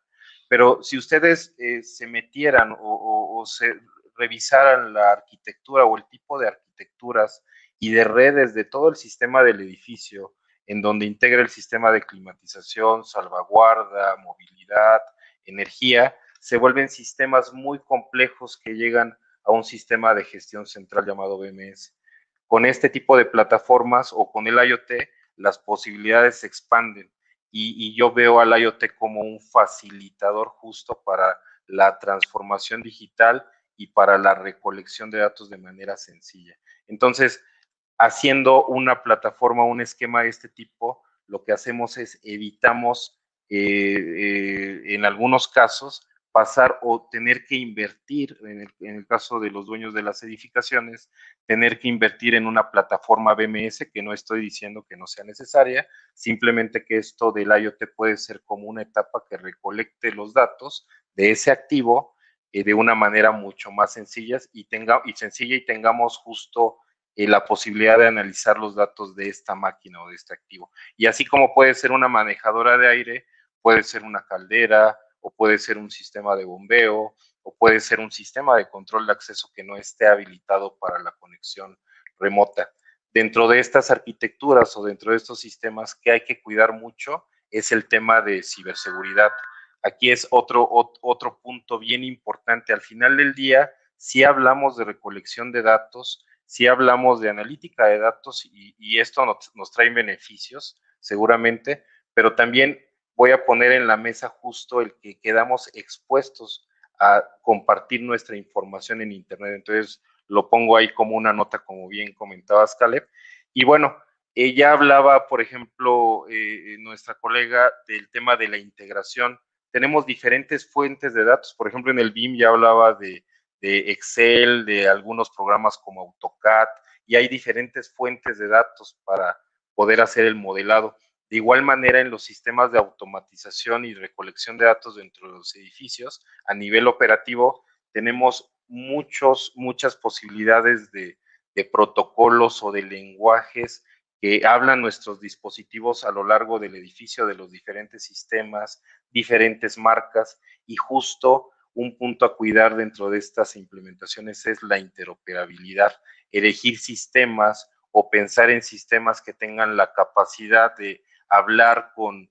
pero si ustedes se metieran o se revisaran la arquitectura o el tipo de arquitecturas y de redes de todo el sistema del edificio, en donde integra el sistema de climatización, salvaguarda, movilidad, energía, se vuelven sistemas muy complejos que llegan a un sistema de gestión central llamado BMS. Con este tipo de plataformas o con el IoT, las posibilidades se expanden y yo veo al IoT como un facilitador justo para la transformación digital y para la recolección de datos de manera sencilla. Entonces, haciendo una plataforma, un esquema de este tipo, lo que hacemos es evitamos en algunos casos pasar o tener que invertir, en el caso de los dueños de las edificaciones, tener que invertir en una plataforma BMS, que no estoy diciendo que no sea necesaria, simplemente que esto del IoT puede ser como una etapa que recolecte los datos de ese activo de una manera mucho más sencilla y tengamos justo la posibilidad de analizar los datos de esta máquina o de este activo. Y así como puede ser una manejadora de aire, puede ser una caldera, o puede ser un sistema de bombeo, o puede ser un sistema de control de acceso que no esté habilitado para la conexión remota. Dentro de estas arquitecturas o dentro de estos sistemas, que hay que cuidar mucho es el tema de ciberseguridad. Aquí es otro punto bien importante. Al final del día, si hablamos de recolección de datos, si hablamos de analítica de datos y esto nos trae beneficios, seguramente, pero también voy a poner en la mesa justo el que quedamos expuestos a compartir nuestra información en Internet. Entonces, lo pongo ahí como una nota, como bien comentabas, Caleb. Y bueno, ella hablaba, por ejemplo, nuestra colega, del tema de la integración. Tenemos diferentes fuentes de datos. Por ejemplo, en el BIM ya hablaba de Excel, de algunos programas como AutoCAD, y hay diferentes fuentes de datos para poder hacer el modelado. De igual manera, en los sistemas de automatización y recolección de datos dentro de los edificios, a nivel operativo, tenemos muchas posibilidades de protocolos o de lenguajes que hablan nuestros dispositivos a lo largo del edificio, de los diferentes sistemas, diferentes marcas, y justo un punto a cuidar dentro de estas implementaciones es la interoperabilidad, elegir sistemas o pensar en sistemas que tengan la capacidad de hablar con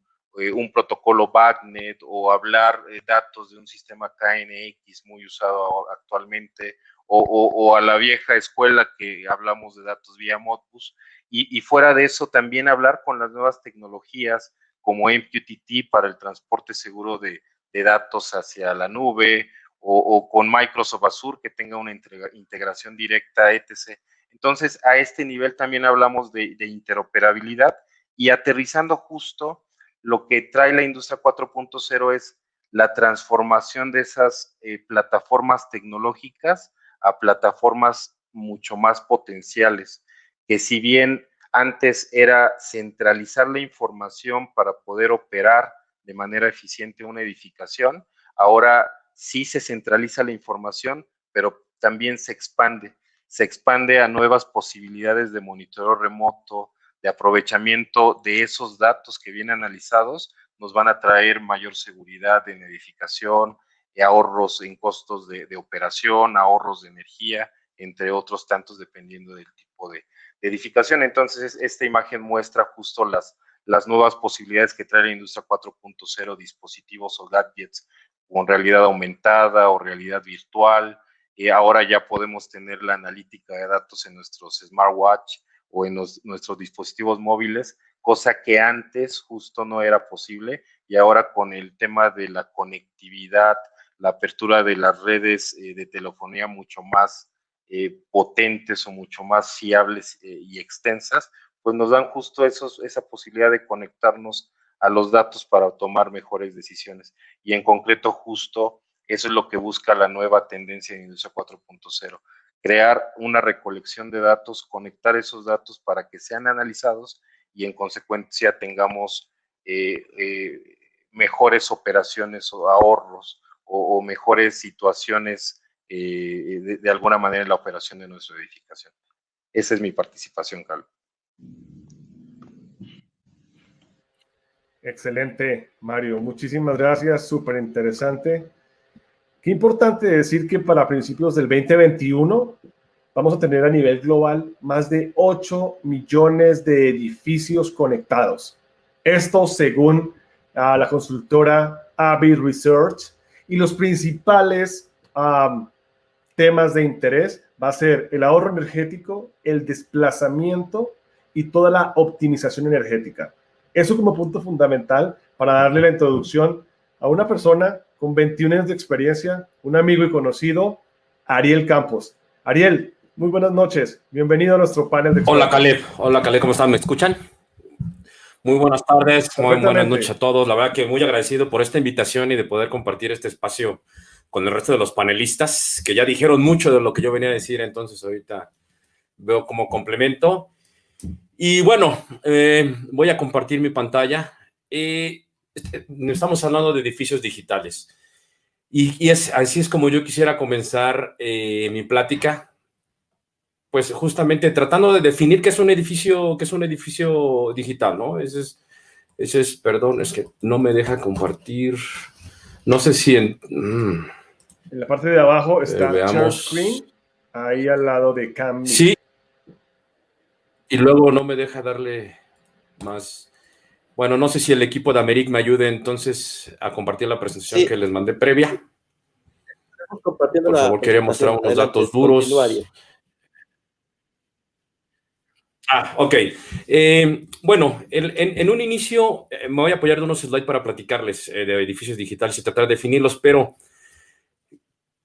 un protocolo BACnet o hablar datos de un sistema KNX muy usado actualmente, o a la vieja escuela que hablamos de datos vía Modbus, y fuera de eso también hablar con las nuevas tecnologías como MQTT para el transporte seguro de datos hacia la nube, o con Microsoft Azure que tenga una integración directa, etc. Entonces, a este nivel también hablamos de interoperabilidad, y aterrizando justo lo que trae la industria 4.0 es la transformación de esas plataformas tecnológicas a plataformas mucho más potenciales, que si bien antes era centralizar la información para poder operar de manera eficiente una edificación, ahora sí se centraliza la información, pero también se expande a nuevas posibilidades de monitoreo remoto, aprovechamiento de esos datos que vienen analizados, nos van a traer mayor seguridad en edificación, ahorros en costos de operación, ahorros de energía, entre otros tantos, dependiendo del tipo de edificación. Entonces, esta imagen muestra justo las nuevas posibilidades que trae la industria 4.0, dispositivos o gadgets con realidad aumentada o realidad virtual. Ahora ya podemos tener la analítica de datos en nuestros smartwatch o en nuestros dispositivos móviles, cosa que antes justo no era posible, y ahora con el tema de la conectividad, la apertura de las redes de telefonía mucho más potentes o mucho más fiables y extensas, pues nos dan justo esa posibilidad de conectarnos a los datos para tomar mejores decisiones. Y en concreto, justo eso es lo que busca la nueva tendencia de Industria 4.0, crear una recolección de datos, conectar esos datos para que sean analizados y en consecuencia tengamos mejores operaciones o ahorros o mejores situaciones de alguna manera en la operación de nuestra edificación. Esa es mi participación, Carlos. Excelente, Mario. Muchísimas gracias, súper interesante. Qué importante decir que para principios del 2021 vamos a tener a nivel global más de 8 millones de edificios conectados. Esto según la consultora Avid Research, y los principales temas de interés va a ser el ahorro energético, el desplazamiento y toda la optimización energética. Eso como punto fundamental para darle la introducción a una persona con 21 años de experiencia, un amigo y conocido, Ariel Campos. Ariel, muy buenas noches. Bienvenido a nuestro panel de expertos. Hola Caleb, ¿cómo están? ¿Me escuchan? Muy buenas tardes, muy buenas noches a todos. La verdad que muy agradecido por esta invitación y de poder compartir este espacio con el resto de los panelistas, que ya dijeron mucho de lo que yo venía a decir, entonces ahorita veo como complemento. Y bueno, voy a compartir mi pantalla. Estamos hablando de edificios digitales. Y así es como yo quisiera comenzar mi plática, pues justamente tratando de definir qué es un edificio digital, ¿no? Ese es, perdón, es que no me deja compartir. No sé si en la parte de abajo está Share Screen, ahí al lado de Cam. Sí. Y luego no me deja darle más. Bueno, no sé si el equipo de Americ me ayude entonces a compartir la presentación que les mandé previa. Por favor, quería mostrar unos datos duros. Ok. Bueno, en un inicio me voy a apoyar de unos slides para platicarles de edificios digitales y tratar de definirlos, pero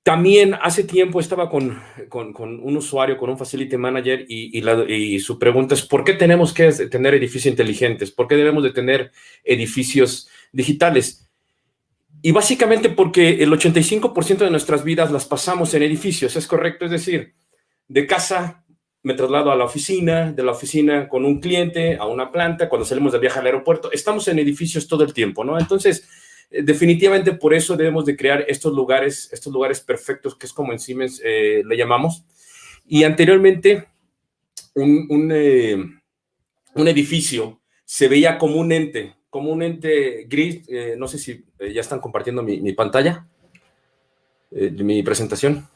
también hace tiempo estaba con un usuario, con un facility manager, y su pregunta es: ¿por qué tenemos que tener edificios inteligentes? ¿Por qué debemos de tener edificios digitales? Y básicamente porque el 85% de nuestras vidas las pasamos en edificios, ¿es correcto? Es decir, de casa me traslado a la oficina, de la oficina con un cliente, a una planta, cuando salimos de viaje al aeropuerto, estamos en edificios todo el tiempo, ¿no? Entonces, definitivamente por eso debemos de crear estos lugares perfectos, que es como en Siemens le llamamos. Y anteriormente, un edificio se veía como un ente gris. No sé si ya están compartiendo mi pantalla, mi presentación.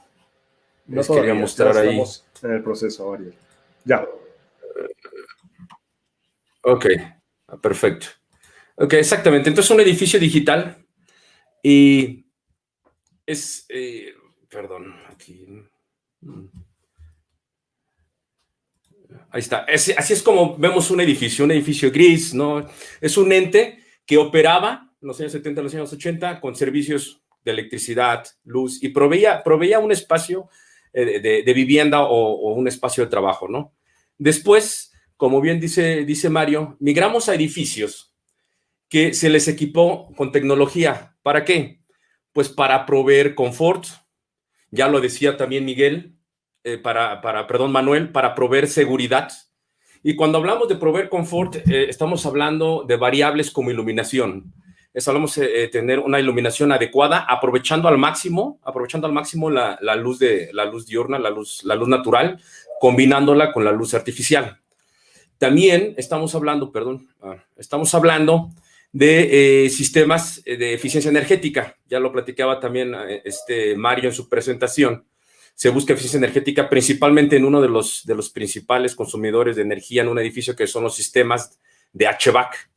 No todavía, quería mostrar ahí. Estamos en el proceso, Ariel. Ya. Ok, perfecto. Ok, exactamente. Entonces, un edificio digital y es, perdón, aquí. Ahí está. Así es como vemos un edificio gris, ¿no? Es un ente que operaba en los años 70, en los años 80, con servicios de electricidad, luz, y proveía un espacio de vivienda o un espacio de trabajo, ¿no? Después, como bien dice Mario, migramos a edificios que se les equipó con tecnología. ¿Para qué? Pues para proveer confort, ya lo decía también Miguel, Manuel, para proveer seguridad. Y cuando hablamos de proveer confort, estamos hablando de variables como iluminación. Hablamos de tener una iluminación adecuada, aprovechando al máximo la luz diurna, la luz natural, combinándola con la luz artificial. también estamos hablando, estamos hablando de sistemas de eficiencia energética. Ya lo platicaba también Mario en su presentación. Se busca eficiencia energética principalmente en uno de los principales consumidores de energía en un edificio, que son los sistemas de HVAC.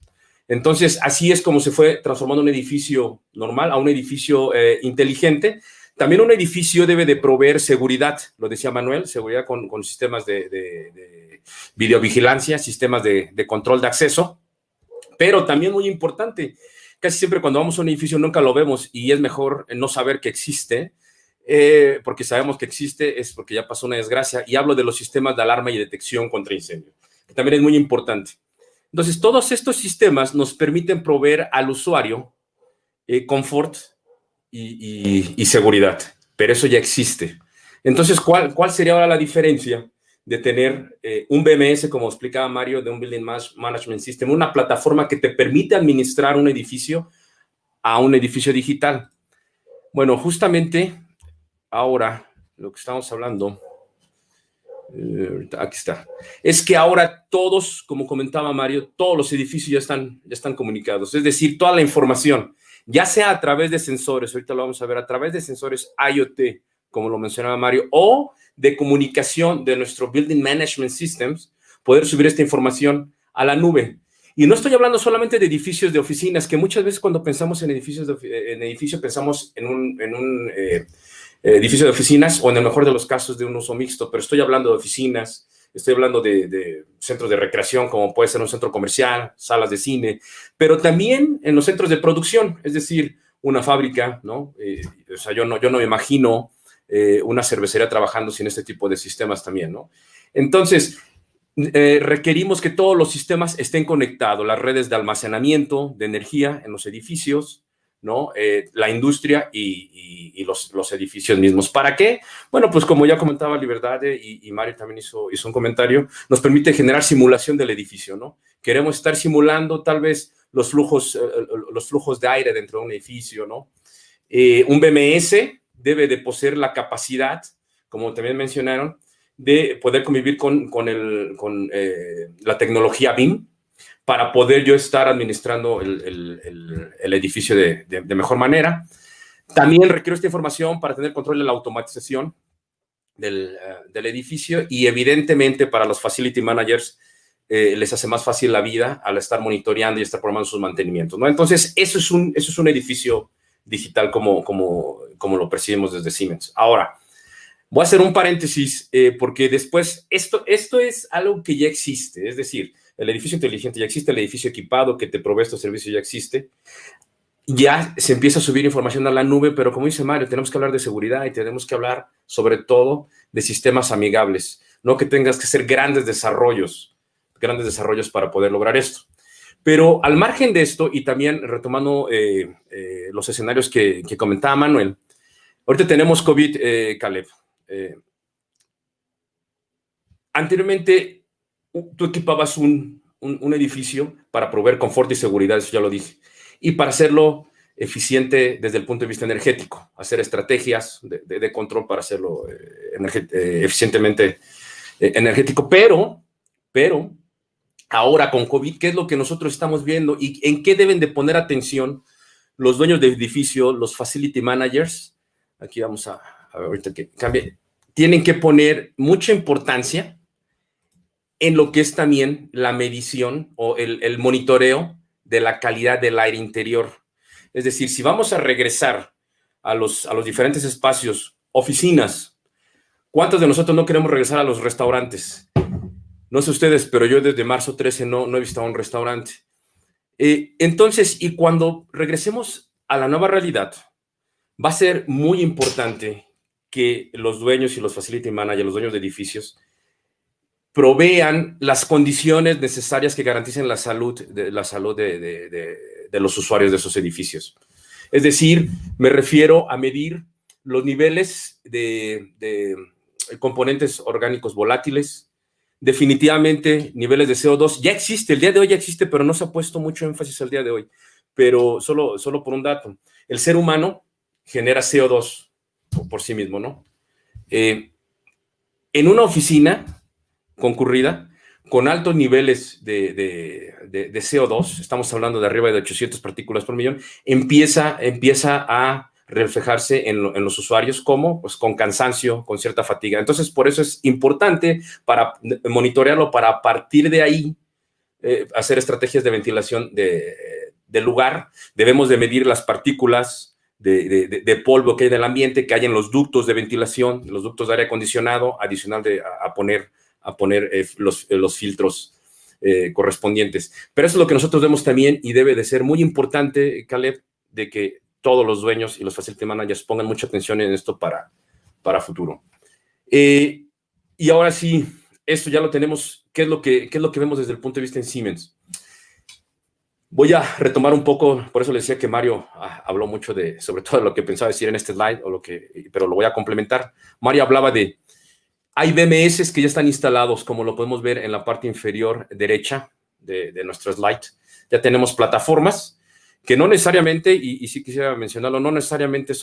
Entonces, así es como se fue transformando un edificio normal a un edificio inteligente. También un edificio debe de proveer seguridad, lo decía Manuel, seguridad con sistemas de videovigilancia, sistemas de control de acceso, pero también muy importante, casi siempre cuando vamos a un edificio nunca lo vemos y es mejor no saber que existe, porque sabemos que existe es porque ya pasó una desgracia, y hablo de los sistemas de alarma y detección contra incendio, que también es muy importante. Entonces, todos estos sistemas nos permiten proveer al usuario confort y seguridad, pero eso ya existe. Entonces, ¿cuál sería ahora la diferencia de tener un BMS, como explicaba Mario, de un Building Management System, una plataforma que te permite administrar un edificio a un edificio digital? Bueno, justamente ahora lo que estamos hablando, aquí está, es que ahora todos, como comentaba Mario, todos los edificios ya están comunicados, es decir, toda la información, ya sea a través de sensores, ahorita lo vamos a ver, a través de sensores IoT, como lo mencionaba Mario, o de comunicación de nuestro Building Management Systems, poder subir esta información a la nube. Y no estoy hablando solamente de edificios de oficinas, que muchas veces cuando pensamos en edificio pensamos en un edificio de oficinas, o en el mejor de los casos de un uso mixto, pero estoy hablando de oficinas, estoy hablando de centros de recreación, como puede ser un centro comercial, salas de cine, pero también en los centros de producción, es decir, una fábrica, ¿no? O sea, yo no me imagino una cervecería trabajando sin este tipo de sistemas también, ¿no? Entonces, requerimos que todos los sistemas estén conectados, las redes de almacenamiento de energía en los edificios, ¿no? La industria y los edificios mismos. ¿Para qué? Bueno, pues como ya comentaba Libertade y Mario también hizo un comentario, nos permite generar simulación del edificio, ¿no? Queremos estar simulando tal vez los flujos de aire dentro de un edificio, ¿no? Un BMS debe de poseer la capacidad, como también mencionaron, de poder convivir con la tecnología BIM, para poder yo estar administrando el edificio de mejor manera. También requiero esta información para tener control de la automatización del edificio, y evidentemente para los facility managers les hace más fácil la vida al estar monitoreando y estar programando sus mantenimientos, ¿no? Entonces, eso es un edificio digital como lo percibimos desde Siemens. Ahora, voy a hacer un paréntesis porque después esto es algo que ya existe, es decir, el edificio inteligente ya existe, el edificio equipado que te provee estos servicios ya existe, ya se empieza a subir información a la nube, pero como dice Mario, tenemos que hablar de seguridad y tenemos que hablar sobre todo de sistemas amigables, no que tengas que hacer grandes desarrollos para poder lograr esto. Pero al margen de esto, y también retomando los escenarios que comentaba Manuel, ahorita tenemos COVID, Caleb. Anteriormente, tú equipabas un edificio para proveer confort y seguridad, eso ya lo dije, y para hacerlo eficiente desde el punto de vista energético, hacer estrategias de control para hacerlo eficientemente energético. Pero, ahora con COVID, ¿qué es lo que nosotros estamos viendo y en qué deben de poner atención los dueños de edificio, los facility managers? Aquí vamos a ver ahorita que cambie. Tienen que poner mucha importancia en lo que es también la medición o el monitoreo de la calidad del aire interior. Es decir, si vamos a regresar a los diferentes espacios, oficinas, ¿cuántos de nosotros no queremos regresar a los restaurantes? No sé ustedes, pero yo desde marzo 13 no he visitado un restaurante. Entonces, y cuando regresemos a la nueva realidad, va a ser muy importante que los dueños y los facility managers, los dueños de edificios, provean las condiciones necesarias que garanticen la salud de los usuarios de esos edificios. Es decir, me refiero a medir los niveles de componentes orgánicos volátiles, definitivamente niveles de CO2. Ya existe, el día de hoy ya existe, pero no se ha puesto mucho énfasis el día de hoy. Pero solo por un dato, el ser humano genera CO2 por sí mismo, ¿no? En una oficina concurrida con altos niveles de CO2, estamos hablando de arriba de 800 partículas por millón, empieza a reflejarse en los usuarios como pues, con cansancio, con cierta fatiga. Entonces, por eso es importante para monitorearlo, para a partir de ahí hacer estrategias de ventilación del lugar. Debemos de medir las partículas de polvo que hay en el ambiente, que hay en los ductos de ventilación, los ductos de aire acondicionado, adicional a poner los filtros correspondientes. Pero eso es lo que nosotros vemos también y debe de ser muy importante, Caleb, de que todos los dueños y los facility managers pongan mucha atención en esto para futuro. Y ahora sí, esto ya lo tenemos. ¿Qué es lo que vemos desde el punto de vista en Siemens? Voy a retomar un poco, por eso le decía que Mario habló mucho sobre todo de lo que pensaba decir en este slide, pero lo voy a complementar. Mario hablaba hay BMS que ya están instalados, como lo podemos ver en la parte inferior derecha de nuestro slide. Ya tenemos plataformas que no necesariamente, y sí quisiera mencionarlo, no necesariamente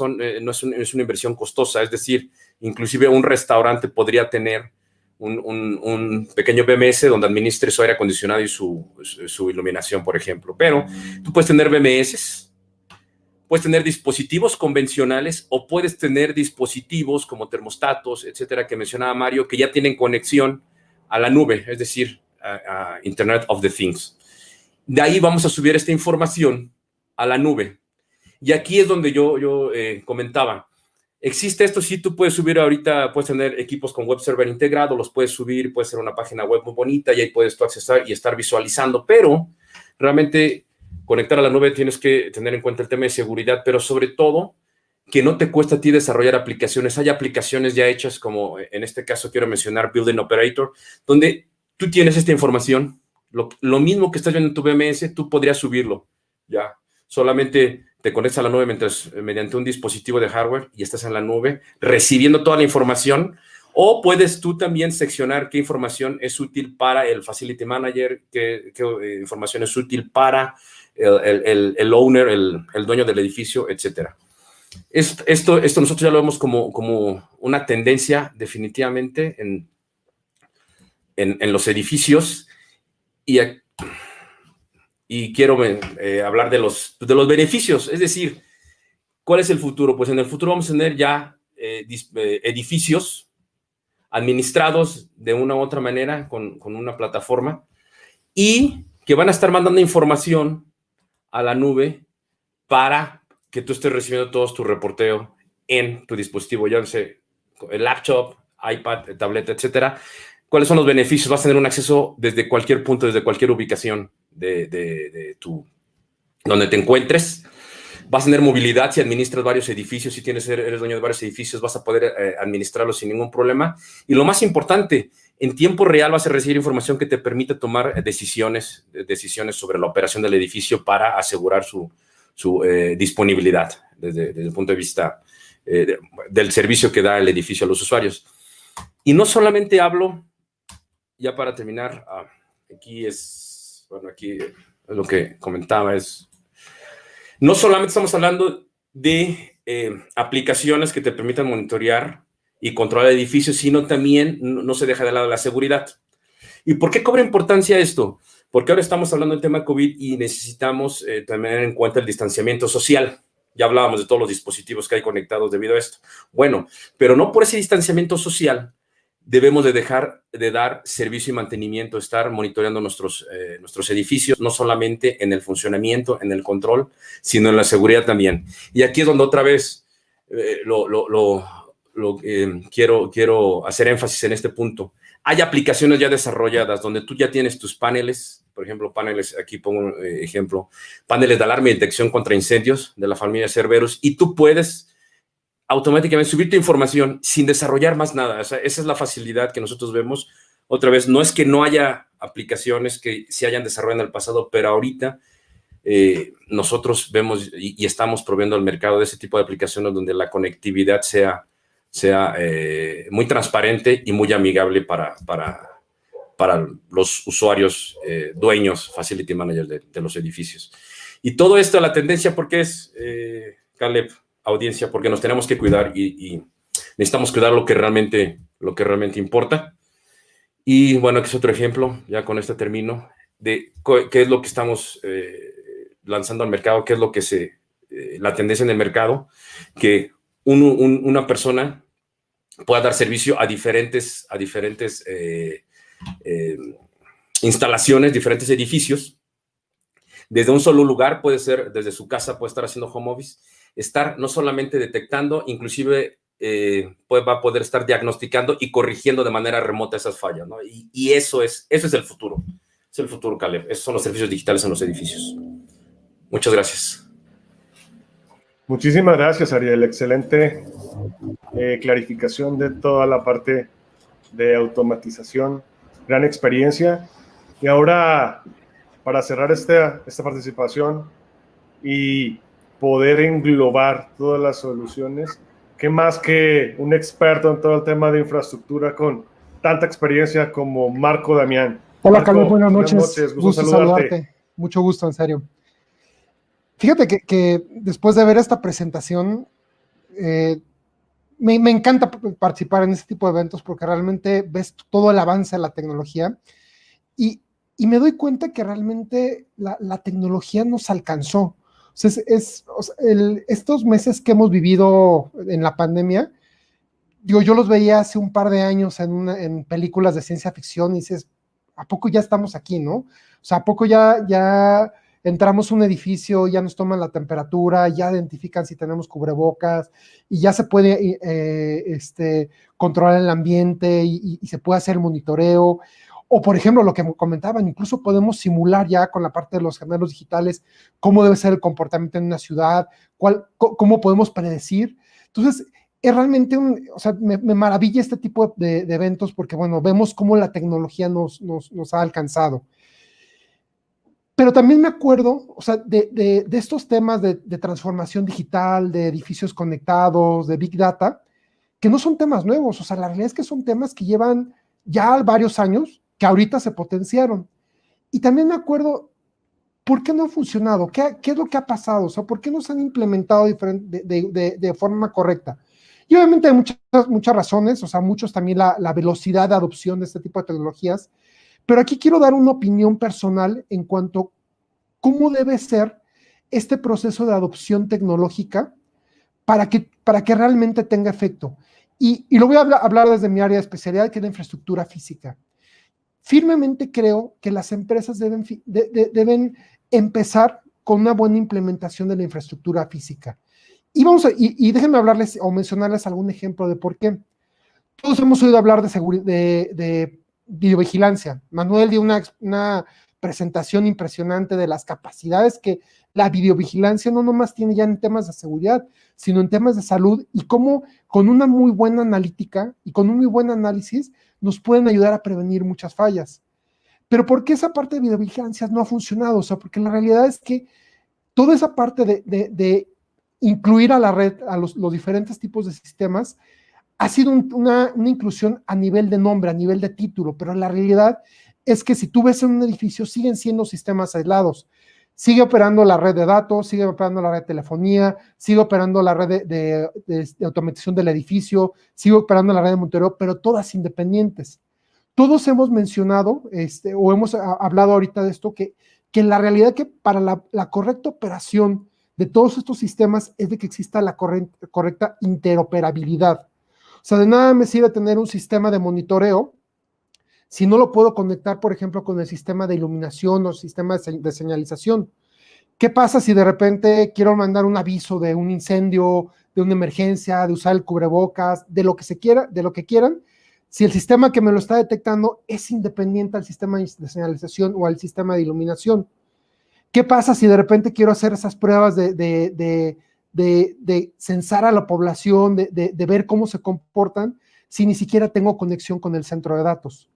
no es una inversión costosa. Es decir, inclusive un restaurante podría tener un pequeño BMS donde administre su aire acondicionado y su iluminación, por ejemplo. Pero tú puedes tener BMS, puedes tener dispositivos convencionales o puedes tener dispositivos como termostatos, etcétera, que mencionaba Mario, que ya tienen conexión a la nube, es decir, a Internet of the Things. De ahí vamos a subir esta información a la nube. Y aquí es donde yo comentaba, existe esto, sí, tú puedes subir ahorita, puedes tener equipos con web server integrado, los puedes subir, puede ser una página web muy bonita y ahí puedes tú accesar y estar visualizando, pero realmente conectar a la nube tienes que tener en cuenta el tema de seguridad, pero sobre todo que no te cuesta a ti desarrollar aplicaciones. Hay aplicaciones ya hechas, como en este caso quiero mencionar Building Operator, donde tú tienes esta información, lo mismo que estás viendo en tu BMS, tú podrías subirlo, ya. Solamente te conectas a la nube mediante un dispositivo de hardware y estás en la nube recibiendo toda la información, o puedes tú también seccionar qué información es útil para el facility manager, qué información es útil para el owner, el dueño del edificio, etcétera. Esto nosotros ya lo vemos como una tendencia definitivamente en los edificios y quiero hablar de los beneficios, es decir, ¿cuál es el futuro? Pues en el futuro vamos a tener ya edificios administrados de una u otra manera con una plataforma y que van a estar mandando información a la nube para que tú estés recibiendo todo tu reporteo en tu dispositivo, ya sea el laptop, iPad, tableta, etcétera. ¿Cuáles son los beneficios? Vas a tener un acceso desde cualquier punto, desde cualquier ubicación donde te encuentres. Vas a tener movilidad si administras varios edificios, si eres dueño de varios edificios, vas a poder administrarlos sin ningún problema. Y lo más importante, en tiempo real vas a recibir información que te permite tomar decisiones sobre la operación del edificio para asegurar su disponibilidad desde el punto de vista del servicio que da el edificio a los usuarios. Y no solamente hablo, ya para terminar, aquí es lo que comentaba, no solamente estamos hablando de aplicaciones que te permitan monitorear y controlar el edificio, sino también no se deja de lado la seguridad. ¿Y por qué cobra importancia esto? Porque ahora estamos hablando del tema COVID y necesitamos tener en cuenta el distanciamiento social. Ya hablábamos de todos los dispositivos que hay conectados debido a esto. Bueno, pero no por ese distanciamiento social debemos de dejar de dar servicio y mantenimiento, estar monitoreando nuestros edificios, no solamente en el funcionamiento, en el control, sino en la seguridad también. Y aquí es donde otra vez quiero hacer énfasis en este punto. Hay aplicaciones ya desarrolladas donde tú ya tienes tus paneles, por ejemplo, aquí pongo un ejemplo, paneles de alarma y detección contra incendios de la familia Cerberus, y tú puedes automáticamente subir tu información sin desarrollar más nada. O sea, esa es la facilidad que nosotros vemos. Otra vez, no es que no haya aplicaciones que se hayan desarrollado en el pasado, pero ahorita nosotros vemos y estamos proveyendo al mercado de ese tipo de aplicaciones donde la conectividad sea muy transparente y muy amigable para los usuarios, dueños, facility managers de los edificios. Y todo esto, la tendencia, porque es, Caleb, audiencia, porque nos tenemos que cuidar y necesitamos cuidar lo que realmente importa. Y bueno, aquí es otro ejemplo, ya con este termino, de qué es lo que estamos lanzando al mercado, qué es lo que la tendencia en el mercado, que una persona pueda dar servicio a diferentes instalaciones, diferentes edificios. Desde un solo lugar, puede ser desde su casa, puede estar haciendo home office, estar no solamente detectando, inclusive va a poder estar diagnosticando y corrigiendo de manera remota esas fallas, ¿no? Y eso es el futuro. Es el futuro, Caleb. Esos son los servicios digitales en los edificios. Muchas gracias. Muchísimas gracias, Ariel. Excelente clarificación de toda la parte de automatización. Gran experiencia. Y ahora, para cerrar esta participación y poder englobar todas las soluciones, ¿qué más que un experto en todo el tema de infraestructura con tanta experiencia como Marco Damián? Hola, Marco, Caleb, buenas noches. Gusto saludarte. Mucho gusto, en serio. Fíjate que después de ver esta presentación, me encanta participar en este tipo de eventos porque realmente ves todo el avance de la tecnología y me doy cuenta que realmente la tecnología nos alcanzó. O sea, estos meses que hemos vivido en la pandemia, yo los veía hace un par de años en películas de ciencia ficción y dices, ¿a poco ya estamos aquí, no? O sea, ¿a poco ya entramos a un edificio, ya nos toman la temperatura, ya identifican si tenemos cubrebocas y ya se puede controlar el ambiente y se puede hacer el monitoreo? O, por ejemplo, lo que comentaban, incluso podemos simular ya con la parte de los gemelos digitales cómo debe ser el comportamiento en una ciudad, cómo podemos predecir. Entonces, es realmente o sea, me maravilla este tipo de eventos porque, bueno, vemos cómo la tecnología nos ha alcanzado. Pero también me acuerdo, o sea, de estos temas de transformación digital, de edificios conectados, de Big Data, que no son temas nuevos, o sea, la realidad es que son temas que llevan ya varios años, que ahorita se potenciaron. Y también me acuerdo, ¿por qué no ha funcionado? ¿Qué es lo que ha pasado? O sea, ¿por qué no se han implementado de forma correcta? Y obviamente hay muchas razones, o sea, muchos también la velocidad de adopción de este tipo de tecnologías, pero aquí quiero dar una opinión personal en cuanto a cómo debe ser este proceso de adopción tecnológica para que realmente tenga efecto. Y lo voy a hablar desde mi área de especialidad, que es la infraestructura física. Firmemente creo que las empresas deben empezar con una buena implementación de la infraestructura física. Y déjenme hablarles o mencionarles algún ejemplo de por qué. Todos hemos oído hablar de videovigilancia. Manuel dio una presentación impresionante de las capacidades que la videovigilancia no nomás tiene ya en temas de seguridad, sino en temas de salud y cómo con una muy buena analítica y con un muy buen análisis nos pueden ayudar a prevenir muchas fallas. Pero ¿por qué esa parte de videovigilancia no ha funcionado? O sea, porque la realidad es que toda esa parte de incluir a la red, a los diferentes tipos de sistemas, ha sido una inclusión a nivel de nombre, a nivel de título, pero la realidad es que si tú ves en un edificio, siguen siendo sistemas aislados. Sigue operando la red de datos, sigue operando la red de telefonía, sigue operando la red de automatización del edificio, sigue operando la red de monitoreo, pero todas independientes. Todos hemos mencionado, o hemos hablado ahorita de esto, que la realidad que para la correcta operación de todos estos sistemas es de que exista la correcta interoperabilidad. O sea, de nada me sirve tener un sistema de monitoreo si no lo puedo conectar, por ejemplo, con el sistema de iluminación o sistema de señalización. ¿Qué pasa si de repente quiero mandar un aviso de un incendio, de una emergencia, de usar el cubrebocas, de lo que se quiera, de lo que quieran? Si el sistema que me lo está detectando es independiente al sistema de señalización o al sistema de iluminación. ¿Qué pasa si de repente quiero hacer esas pruebas de censar a la población, de ver cómo se comportan, si ni siquiera tengo conexión con el centro de datos?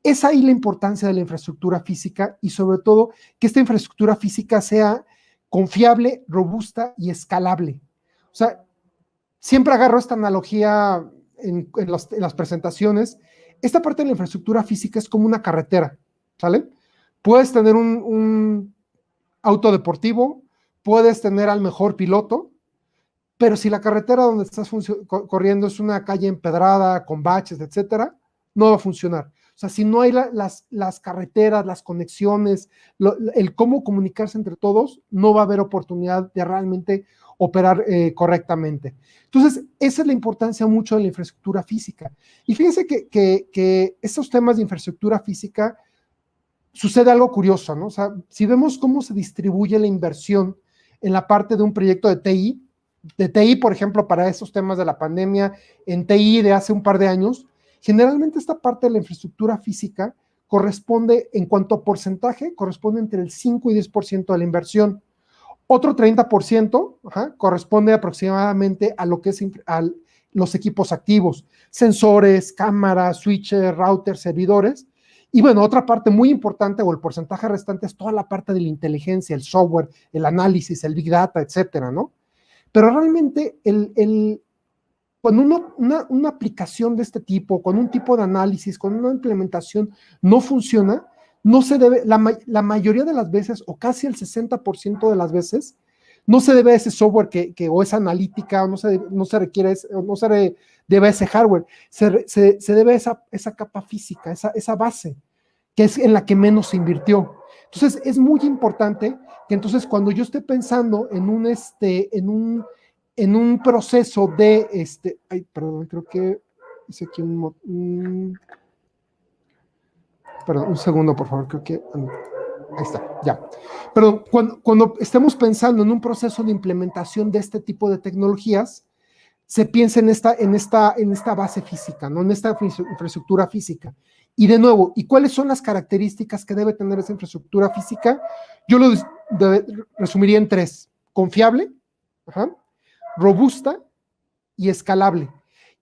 Es ahí la importancia de la infraestructura física y sobre todo que esta infraestructura física sea confiable, robusta y escalable. O sea, siempre agarro esta analogía en las presentaciones. Esta parte de la infraestructura física es como una carretera, ¿sale? Puedes tener un auto deportivo, puedes tener al mejor piloto, pero si la carretera donde estás corriendo es una calle empedrada, con baches, etcétera, no va a funcionar. O O sea, si no hay las carreteras, las conexiones, el cómo comunicarse entre todos, no va a haber oportunidad de realmente operar correctamente. Entonces, esa es la importancia mucho de la infraestructura física. Y fíjense que estos temas de infraestructura física sucede algo curioso, ¿no? O sea, si vemos cómo se distribuye la inversión en la parte de un proyecto de TI, por ejemplo, para esos temas de la pandemia, en TI de hace un par de años, generalmente esta parte de la infraestructura física corresponde, en cuanto a porcentaje, corresponde entre el 5 y 10% de la inversión. Otro 30% corresponde aproximadamente a lo que es los equipos activos, sensores, cámaras, switches, routers, servidores. Y bueno, otra parte muy importante, o el porcentaje restante, es toda la parte de la inteligencia, el software, el análisis, el big data, etcétera, ¿no? Pero realmente cuando una aplicación de este tipo, con un tipo de análisis, con una implementación no funciona, no se debe, la mayoría de las veces, o casi el 60% de las veces, no se debe a ese software o esa analítica, o no se requiere, o no se debe a ese hardware, se debe a esa capa física, esa base, que es en la que menos se invirtió. Entonces, es muy importante que entonces cuando yo esté pensando en un proceso de ay, perdón, creo que hice aquí perdón, un segundo, por favor, creo que ahí está, ya. Perdón, cuando estemos pensando en un proceso de implementación de este tipo de tecnologías, se piensa en esta base física, ¿no? En esta infraestructura física. Y de nuevo, ¿y cuáles son las características que debe tener esa infraestructura física? Yo lo resumiría en 3: confiable, robusta y escalable.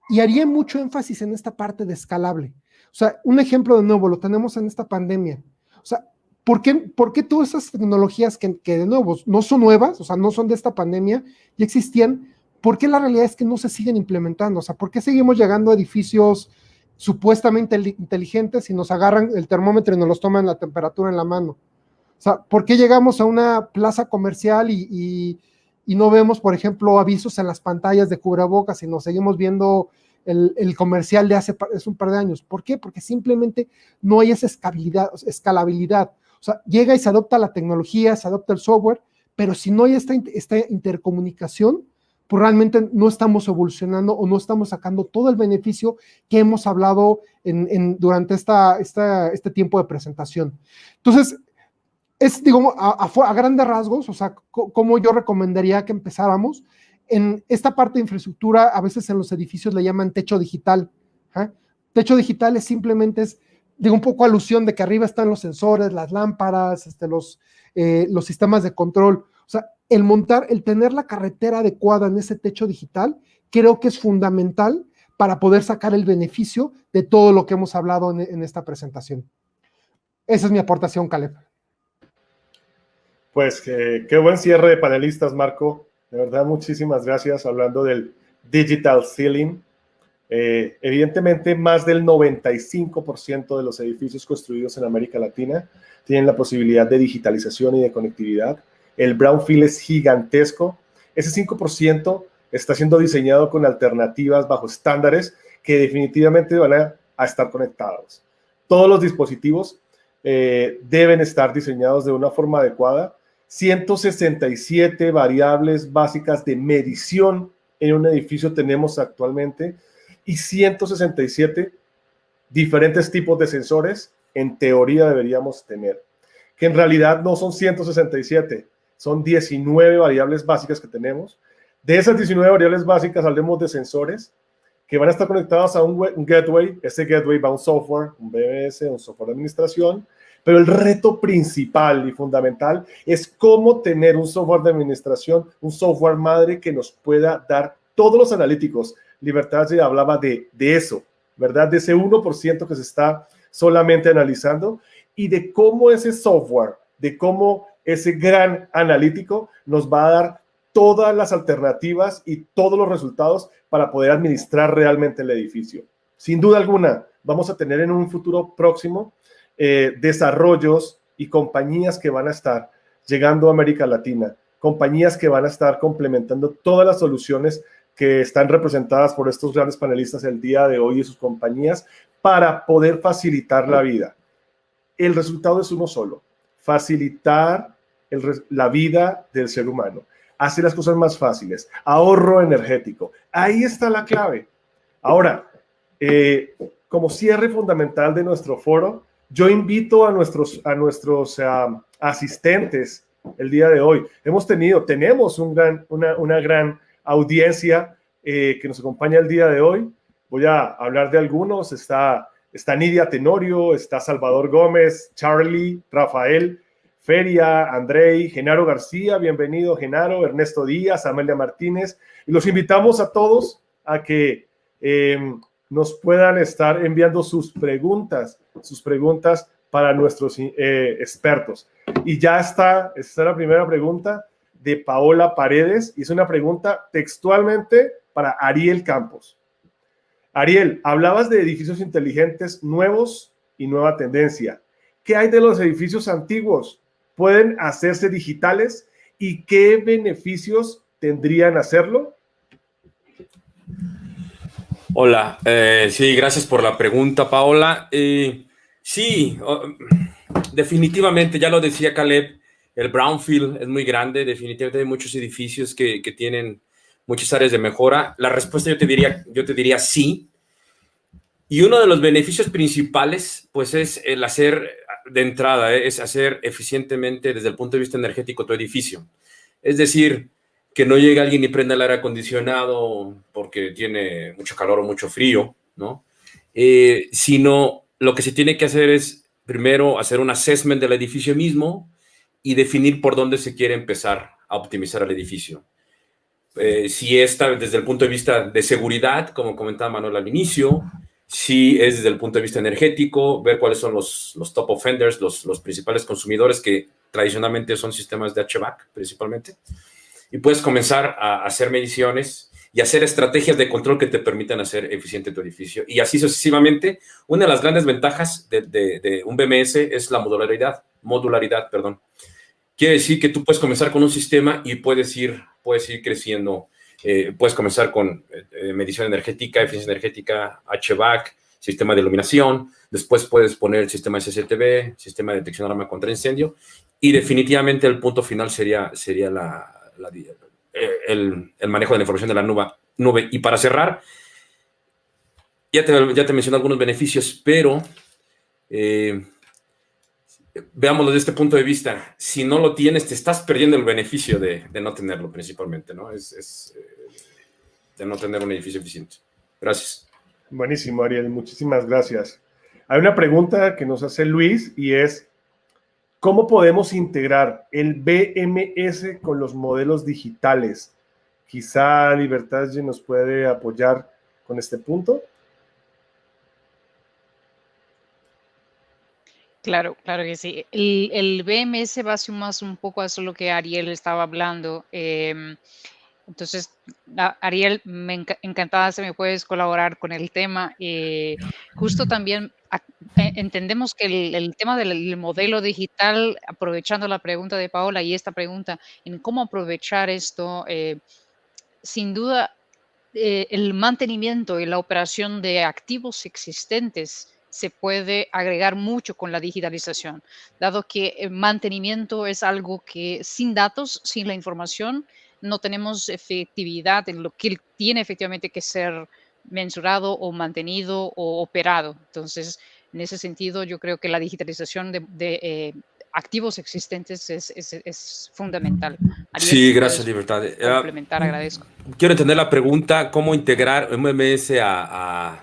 Y haría mucho énfasis en esta parte de escalable. O sea, un ejemplo de nuevo, lo tenemos en esta pandemia. O sea, ¿por qué todas esas tecnologías que de nuevo no son nuevas, o sea, no son de esta pandemia, ya existían? ¿Por qué la realidad es que no se siguen implementando? O sea, ¿por qué seguimos llegando a edificios supuestamente inteligentes y nos agarran el termómetro y nos los toman la temperatura en la mano? O sea, ¿por qué llegamos a una plaza comercial y no vemos, por ejemplo, avisos en las pantallas de cubrebocas y nos seguimos viendo el comercial de hace un par de años? ¿Por qué? Porque simplemente no hay esa escalabilidad. O sea, llega y se adopta la tecnología, se adopta el software, pero si no hay esta intercomunicación, pues realmente no estamos evolucionando o no estamos sacando todo el beneficio que hemos hablado durante este tiempo de presentación. Entonces, digo, a grandes rasgos, o sea, cómo yo recomendaría que empezáramos. En esta parte de infraestructura, a veces en los edificios le llaman techo digital. Techo digital simplemente digo, un poco alusión de que arriba están los sensores, las lámparas, los sistemas de control. O sea, el tener la carretera adecuada en ese techo digital, creo que es fundamental para poder sacar el beneficio de todo lo que hemos hablado en esta presentación. Esa es mi aportación, Caleb. Pues qué buen cierre de panelistas, Marco. De verdad, muchísimas gracias. Hablando del Digital Ceiling. Evidentemente, más del 95% de los edificios construidos en América Latina tienen la posibilidad de digitalización y de conectividad. El brownfield es gigantesco. Ese 5% está siendo diseñado con alternativas bajo estándares que definitivamente van a estar conectados. Todos los dispositivos deben estar diseñados de una forma adecuada. 167 variables básicas de medición en un edificio tenemos actualmente y 167 diferentes tipos de sensores en teoría deberíamos tener, que en realidad no son 167, son 19 variables básicas que tenemos. De esas 19 variables básicas hablemos de sensores que van a estar conectados a un gateway. Ese gateway va a un software, un BMS, un software de administración. Pero el reto principal y fundamental es cómo tener un software de administración, un software madre que nos pueda dar todos los analíticos. Libertad ya hablaba de eso, ¿verdad? De ese 1% que se está solamente analizando y de cómo ese software, de cómo ese gran analítico nos va a dar todas las alternativas y todos los resultados para poder administrar realmente el edificio. Sin duda alguna, vamos a tener en un futuro próximo desarrollos y compañías que van a estar llegando a América Latina, compañías que van a estar complementando todas las soluciones que están representadas por estos grandes panelistas el día de hoy y sus compañías para poder facilitar la vida. El resultado es uno solo: facilitar la vida del ser humano, hacer las cosas más fáciles, ahorro energético. Ahí está la clave. Ahora, como cierre fundamental de nuestro foro, yo invito a nuestros asistentes el día de hoy. Tenemos una gran audiencia que nos acompaña el día de hoy. Voy a hablar de algunos. Está Nidia Tenorio, está Salvador Gómez, Charlie, Rafael, Feria, Andrei, Genaro García, bienvenido Genaro, Ernesto Díaz, Amelia Martínez. Y los invitamos a todos a que nos puedan estar enviando sus preguntas para nuestros expertos. Y ya está la primera pregunta de Paola Paredes, y es una pregunta textualmente para Ariel Campos. Ariel, hablabas de edificios inteligentes nuevos y nueva tendencia. ¿Qué hay de los edificios antiguos? ¿Pueden hacerse digitales? ¿Y qué beneficios tendrían hacerlo? Hola, sí, gracias por la pregunta, Paola. Sí, definitivamente, ya lo decía Caleb, el brownfield es muy grande, definitivamente hay muchos edificios que tienen muchas áreas de mejora. La respuesta yo te diría sí. Y uno de los beneficios principales, pues, es el hacer de entrada, es hacer eficientemente desde el punto de vista energético tu edificio. Es decir, que no llegue alguien y prenda el aire acondicionado porque tiene mucho calor o mucho frío, ¿no? Sino lo que se tiene que hacer es primero hacer un assessment del edificio mismo y definir por dónde se quiere empezar a optimizar el edificio. Si está desde el punto de vista de seguridad, como comentaba Manuel al inicio, si es desde el punto de vista energético, ver cuáles son los top offenders, los principales consumidores, que tradicionalmente son sistemas de HVAC principalmente, y puedes comenzar a hacer mediciones y hacer estrategias de control que te permitan hacer eficiente tu edificio. Y así sucesivamente. Una de las grandes ventajas de un BMS es la modularidad. Quiere decir que tú puedes comenzar con un sistema y puedes ir creciendo. Puedes comenzar con medición energética, eficiencia energética, HVAC, sistema de iluminación. Después puedes poner el sistema SCTV, sistema de detección de alarma contra incendio. Y definitivamente el punto final sería el manejo de la información de la nube. Y para cerrar, ya te mencioné algunos beneficios, pero veámoslo desde este punto de vista. Si no lo tienes, te estás perdiendo el beneficio de no tenerlo principalmente, ¿no? De no tener un edificio eficiente. Gracias. Buenísimo, Ariel. Muchísimas gracias. Hay una pregunta que nos hace Luis y es: ¿cómo podemos integrar el BMS con los modelos digitales? Quizá Libertad nos puede apoyar con este punto. Claro, claro que sí. El BMS va más un poco a eso lo que Ariel estaba hablando. Entonces, Ariel, encantada si me puedes colaborar con el tema. Justo también entendemos que el tema del modelo digital, aprovechando la pregunta de Paola y esta pregunta, en cómo aprovechar esto, sin duda, el mantenimiento y la operación de activos existentes se puede agregar mucho con la digitalización, dado que el mantenimiento es algo que sin datos, sin la información, no tenemos efectividad en lo que tiene efectivamente que ser mensurado o mantenido o operado. Entonces, en ese sentido, yo creo que la digitalización de activos existentes es fundamental. Ariel, Sí, si gracias, puedes Libertad. complementar, agradezco. Quiero entender la pregunta: ¿cómo integrar MMS al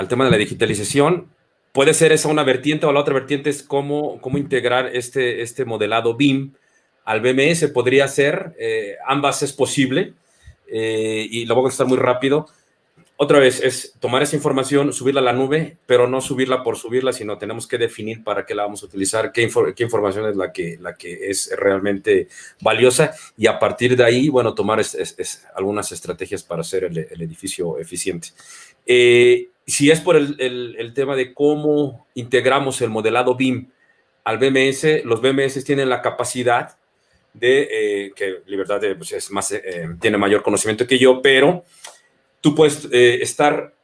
tema de la digitalización? Puede ser esa una vertiente, o la otra vertiente es cómo integrar este modelado BIM al BMS. Podría ser, ambas es posible, y lo voy a contestar muy rápido. Otra vez, es tomar esa información, subirla a la nube, pero no subirla por subirla, sino tenemos que definir para qué la vamos a utilizar, qué información es la que es realmente valiosa, y a partir de ahí, bueno, tomar algunas estrategias para hacer el edificio eficiente. Si es por el tema de cómo integramos el modelado BIM al BMS, los BMS tienen la capacidad que Libertad pues es más, tiene mayor conocimiento que yo, pero tú puedes estar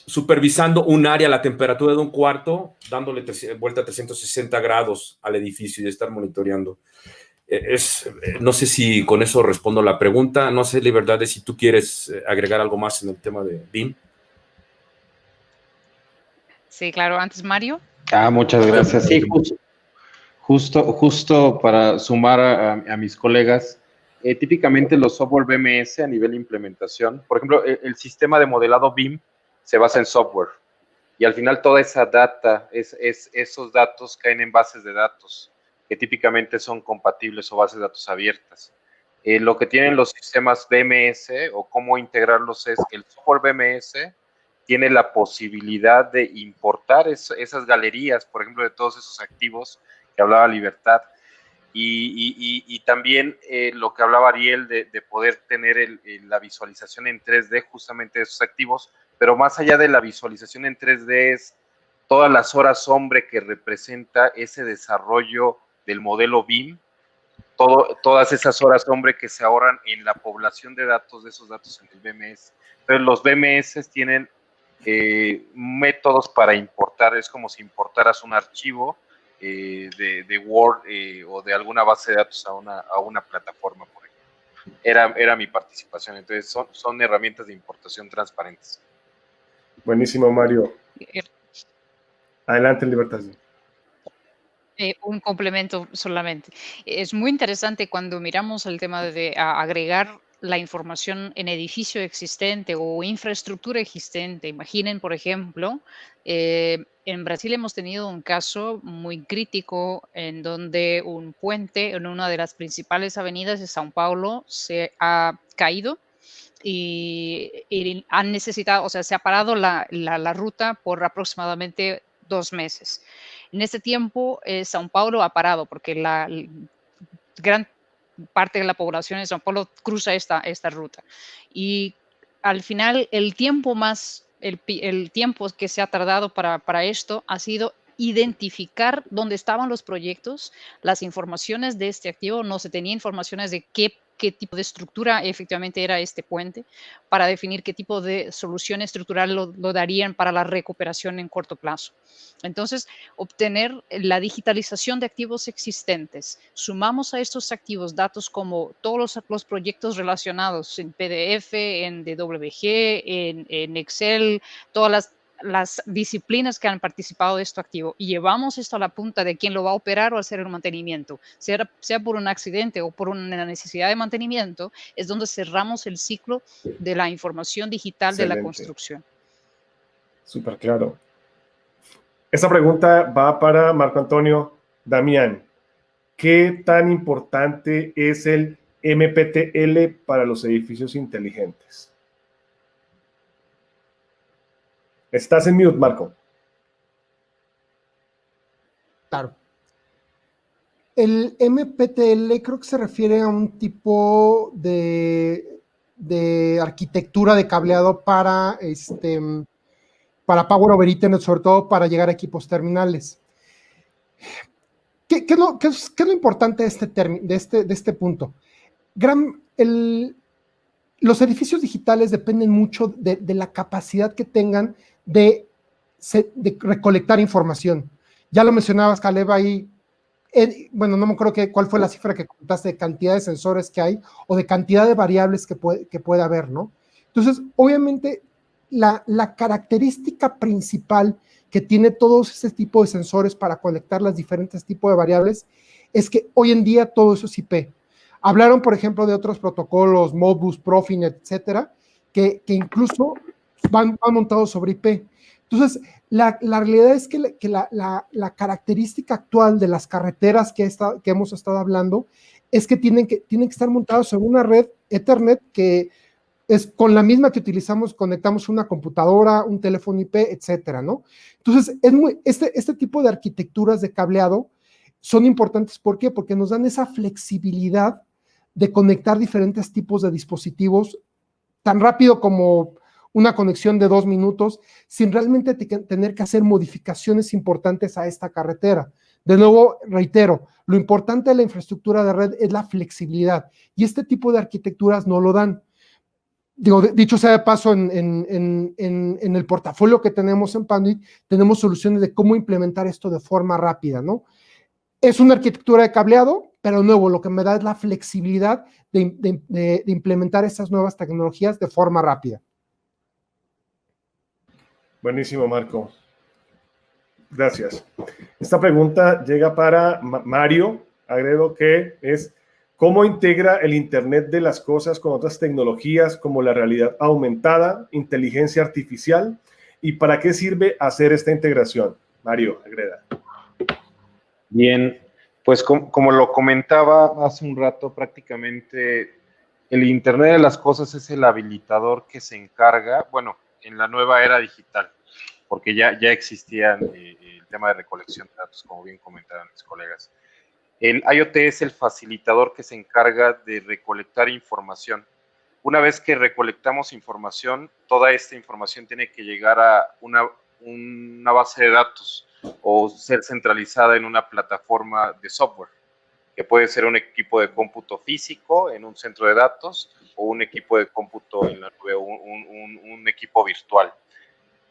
supervisando un área, la temperatura de un cuarto, dándole vuelta a 360 grados al edificio y estar monitoreando. No sé si con eso respondo la pregunta. No sé, Libertad, si tú quieres agregar algo más en el tema de BIM. Sí, claro. Antes, Mario. Muchas gracias. Sí, justo para sumar a mis colegas, típicamente los software BMS a nivel de implementación, por ejemplo, el sistema de modelado BIM se basa en software y al final toda esa data, esos datos caen en bases de datos que típicamente son compatibles o bases de datos abiertas. Lo que tienen los sistemas BMS o cómo integrarlos es que el software BMS tiene la posibilidad de importar esas galerías, por ejemplo, de todos esos activos que hablaba Libertad, y también lo que hablaba Ariel de poder tener la visualización en 3D justamente de esos activos, pero más allá de la visualización en 3D es todas las horas hombre que representa ese desarrollo del modelo BIM, todas esas horas hombre que se ahorran en la población de datos, de esos datos en el BMS. Entonces los BMS tienen métodos para importar, es como si importaras un archivo de Word o de alguna base de datos a una plataforma, por ejemplo. Era mi participación, entonces son herramientas de importación transparentes. Buenísimo, Mario. Adelante, Libertad. Un complemento solamente. Es muy interesante cuando miramos el tema de agregar la información en edificio existente o infraestructura existente. Imaginen, por ejemplo, en Brasil hemos tenido un caso muy crítico en donde un puente en una de las principales avenidas de São Paulo se ha caído y han necesitado, o sea, se ha parado la ruta por aproximadamente 2 meses. En este tiempo, São Paulo ha parado porque la gran parte de la población de São Paulo cruza esta ruta. Y al final, el tiempo que se ha tardado para esto ha sido identificar dónde estaban los proyectos, las informaciones de este activo, no se tenía informaciones de qué tipo de estructura efectivamente era este puente, para definir qué tipo de solución estructural lo darían para la recuperación en corto plazo. Entonces, obtener la digitalización de activos existentes, sumamos a estos activos datos como todos los proyectos relacionados en PDF, en DWG, en Excel, todas las disciplinas que han participado de este activo y llevamos esto a la punta de quién lo va a operar o hacer el mantenimiento, sea por un accidente o por una necesidad de mantenimiento, es donde cerramos el ciclo de la información digital. Excelente. De la construcción. Súper claro. Esta pregunta va para Marco Antonio. Damián, ¿qué tan importante es el MPTL para los edificios inteligentes? Estás en mute, Marco. Claro. El MPTL creo que se refiere a un tipo de arquitectura de cableado para Power over Ethernet, sobre todo para llegar a equipos terminales. ¿Qué es lo importante de este punto? Los edificios digitales dependen mucho de la capacidad que tengan de recolectar información. Ya lo mencionabas, Caleb, ahí, bueno, no me acuerdo cuál fue la cifra que contaste de cantidad de sensores que hay o de cantidad de variables que puede haber, ¿no? Entonces, obviamente, la característica principal que tiene todos este tipo de sensores para conectar los diferentes tipos de variables es que hoy en día todo eso es IP. Hablaron, por ejemplo, de otros protocolos, Modbus, Profinet, etcétera, que incluso van montados sobre IP. Entonces, la realidad es que la característica actual de las carreteras que hemos estado hablando es que tienen que estar montados sobre una red Ethernet que es con la misma que utilizamos, conectamos una computadora, un teléfono IP, etcétera, ¿no? Entonces, este tipo de arquitecturas de cableado son importantes. ¿Por qué? Porque nos dan esa flexibilidad de conectar diferentes tipos de dispositivos tan rápido como una conexión de 2 minutos, sin realmente tener que hacer modificaciones importantes a esta carretera. De nuevo, reitero, lo importante de la infraestructura de red es la flexibilidad y este tipo de arquitecturas no lo dan. Digo, dicho sea de paso, en el portafolio que tenemos en Panduit, tenemos soluciones de cómo implementar esto de forma rápida, ¿no? Es una arquitectura de cableado, pero de nuevo, lo que me da es la flexibilidad de implementar estas nuevas tecnologías de forma rápida. Buenísimo, Marco. Gracias. Esta pregunta llega para Mario Agredo, que es: ¿cómo integra el Internet de las cosas con otras tecnologías como la realidad aumentada, inteligencia artificial? ¿Y para qué sirve hacer esta integración? Mario Agreda. Bien, pues como lo comentaba hace un rato, prácticamente el Internet de las cosas es el habilitador que se encarga, bueno, en la nueva era digital, porque ya existían el tema de recolección de datos, como bien comentaron mis colegas. El IoT es el facilitador que se encarga de recolectar información. Una vez que recolectamos información, toda esta información tiene que llegar a una base de datos o ser centralizada en una plataforma de software, que puede ser un equipo de cómputo físico en un centro de datos o un equipo de cómputo en la nube, un equipo virtual.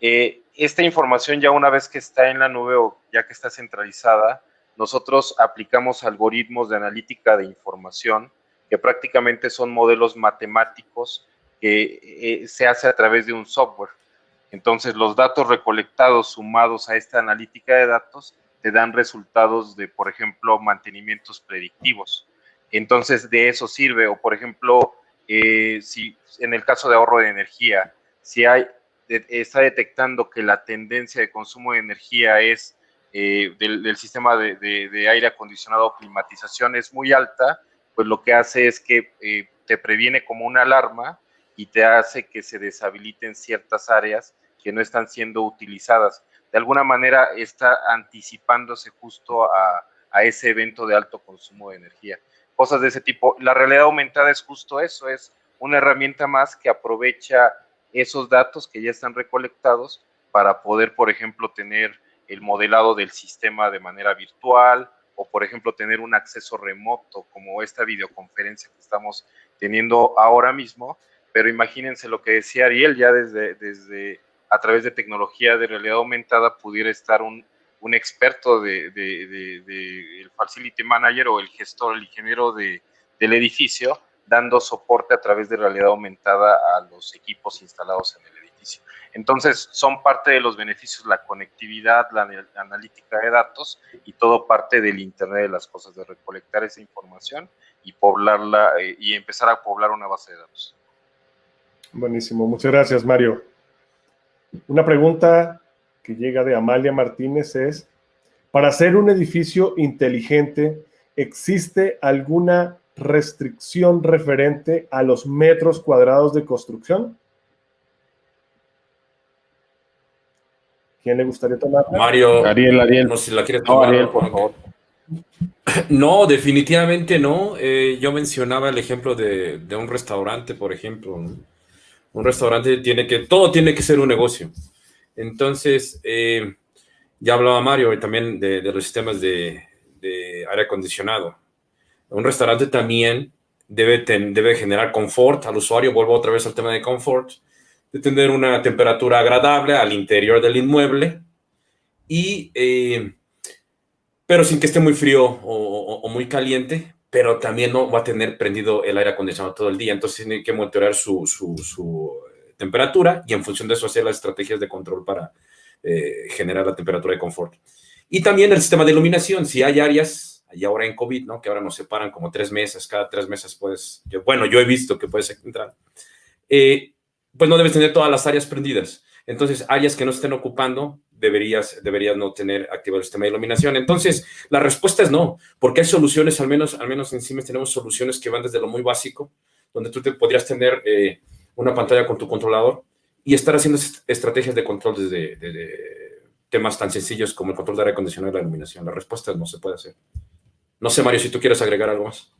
Esta información, ya una vez que está en la nube o ya que está centralizada, nosotros aplicamos algoritmos de analítica de información, que prácticamente son modelos matemáticos que se hace a través de un software. Entonces, los datos recolectados sumados a esta analítica de datos te dan resultados de, por ejemplo, mantenimientos predictivos. Entonces, de eso sirve. O, por ejemplo, si en el caso de ahorro de energía, si está detectando que la tendencia de consumo de energía es del sistema de aire acondicionado o climatización es muy alta, pues lo que hace es que te previene como una alarma y te hace que se deshabiliten ciertas áreas que no están siendo utilizadas. De alguna manera está anticipándose justo a ese evento de alto consumo de energía. Cosas de ese tipo. La realidad aumentada es justo eso, es una herramienta más que aprovecha esos datos que ya están recolectados para poder, por ejemplo, tener el modelado del sistema de manera virtual o, por ejemplo, tener un acceso remoto como esta videoconferencia que estamos teniendo ahora mismo. Pero imagínense lo que decía Ariel, ya desde a través de tecnología de realidad aumentada pudiera estar un experto el facility manager o el gestor, el ingeniero del edificio, dando soporte a través de realidad aumentada a los equipos instalados en el edificio. Entonces, son parte de los beneficios, la conectividad, la analítica de datos y todo parte del Internet de las cosas, de recolectar esa información y poblarla y empezar a poblar una base de datos. Buenísimo, muchas gracias, Mario. Una pregunta que llega de Amalia Martínez es: para hacer un edificio inteligente, ¿existe alguna restricción referente a los metros cuadrados de construcción? ¿Quién le gustaría tomar? Mario, Ariel. no sé si la quieres tomar. Ariel, por favor. No, definitivamente no. Yo mencionaba el ejemplo de un restaurante, por ejemplo, ¿no? Un restaurante todo tiene que ser un negocio. Entonces, ya hablaba Mario también de los sistemas de aire acondicionado. Un restaurante también debe generar confort al usuario. Vuelvo otra vez al tema de confort, de tener una temperatura agradable al interior del inmueble, pero sin que esté muy frío o muy caliente, pero también no va a tener prendido el aire acondicionado todo el día. Entonces tiene que monitorear su temperatura y en función de eso hacer las estrategias de control para generar la temperatura de confort. Y también el sistema de iluminación. Si hay áreas, y ahora en COVID, ¿no?, que ahora nos separan como 3 mesas, cada 3 mesas puedes, yo he visto que puedes entrar, pues no debes tener todas las áreas prendidas. Entonces, áreas que no estén ocupando, deberías no tener activado el sistema de iluminación. Entonces, la respuesta es no, porque hay soluciones, al menos en Siemens tenemos soluciones que van desde lo muy básico, donde tú podrías tener una pantalla con tu controlador y estar haciendo estrategias de control desde temas tan sencillos como el control de aire acondicionado y la iluminación. La respuesta es no se puede hacer. No sé, Mario, si tú quieres agregar algo más.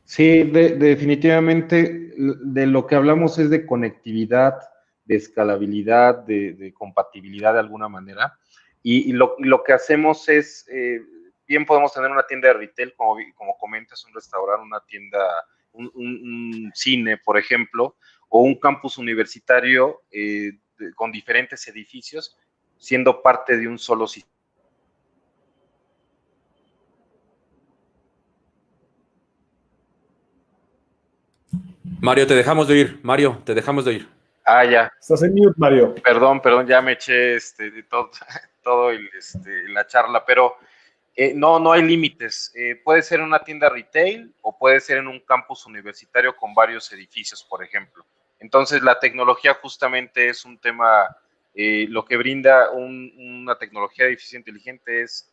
Sí, definitivamente de lo que hablamos es de conectividad, de escalabilidad, de compatibilidad de alguna manera. Y lo que hacemos es, bien podemos tener una tienda de retail, como comentas, un restaurante, una tienda, un cine, por ejemplo, o un campus universitario con diferentes edificios, siendo parte de un solo sistema. Mario, te dejamos de oír. Mario, te dejamos de oír. Ah, ya. Estás en mute, Mario. Perdón, ya me eché de todo la charla, pero no hay límites. Puede ser en una tienda retail o puede ser en un campus universitario con varios edificios, por ejemplo. Entonces, la tecnología justamente es un tema, lo que brinda una tecnología de edificio inteligente es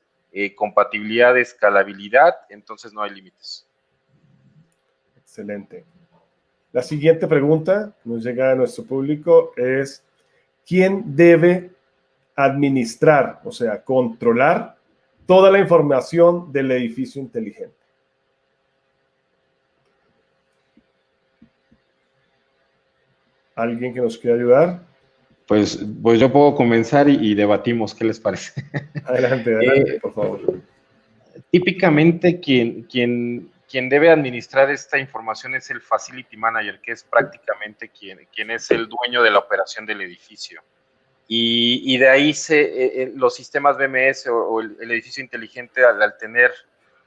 compatibilidad, escalabilidad, entonces no hay límites. Excelente. La siguiente pregunta que nos llega a nuestro público es: ¿quién debe administrar, o sea, controlar toda la información del edificio inteligente? ¿Alguien que nos quiera ayudar? Pues yo puedo comenzar y debatimos, ¿qué les parece? Adelante, por favor. Típicamente quien debe administrar esta información es el Facility Manager, que es prácticamente quien es el dueño de la operación del edificio. Y de ahí los sistemas BMS o el edificio inteligente, al tener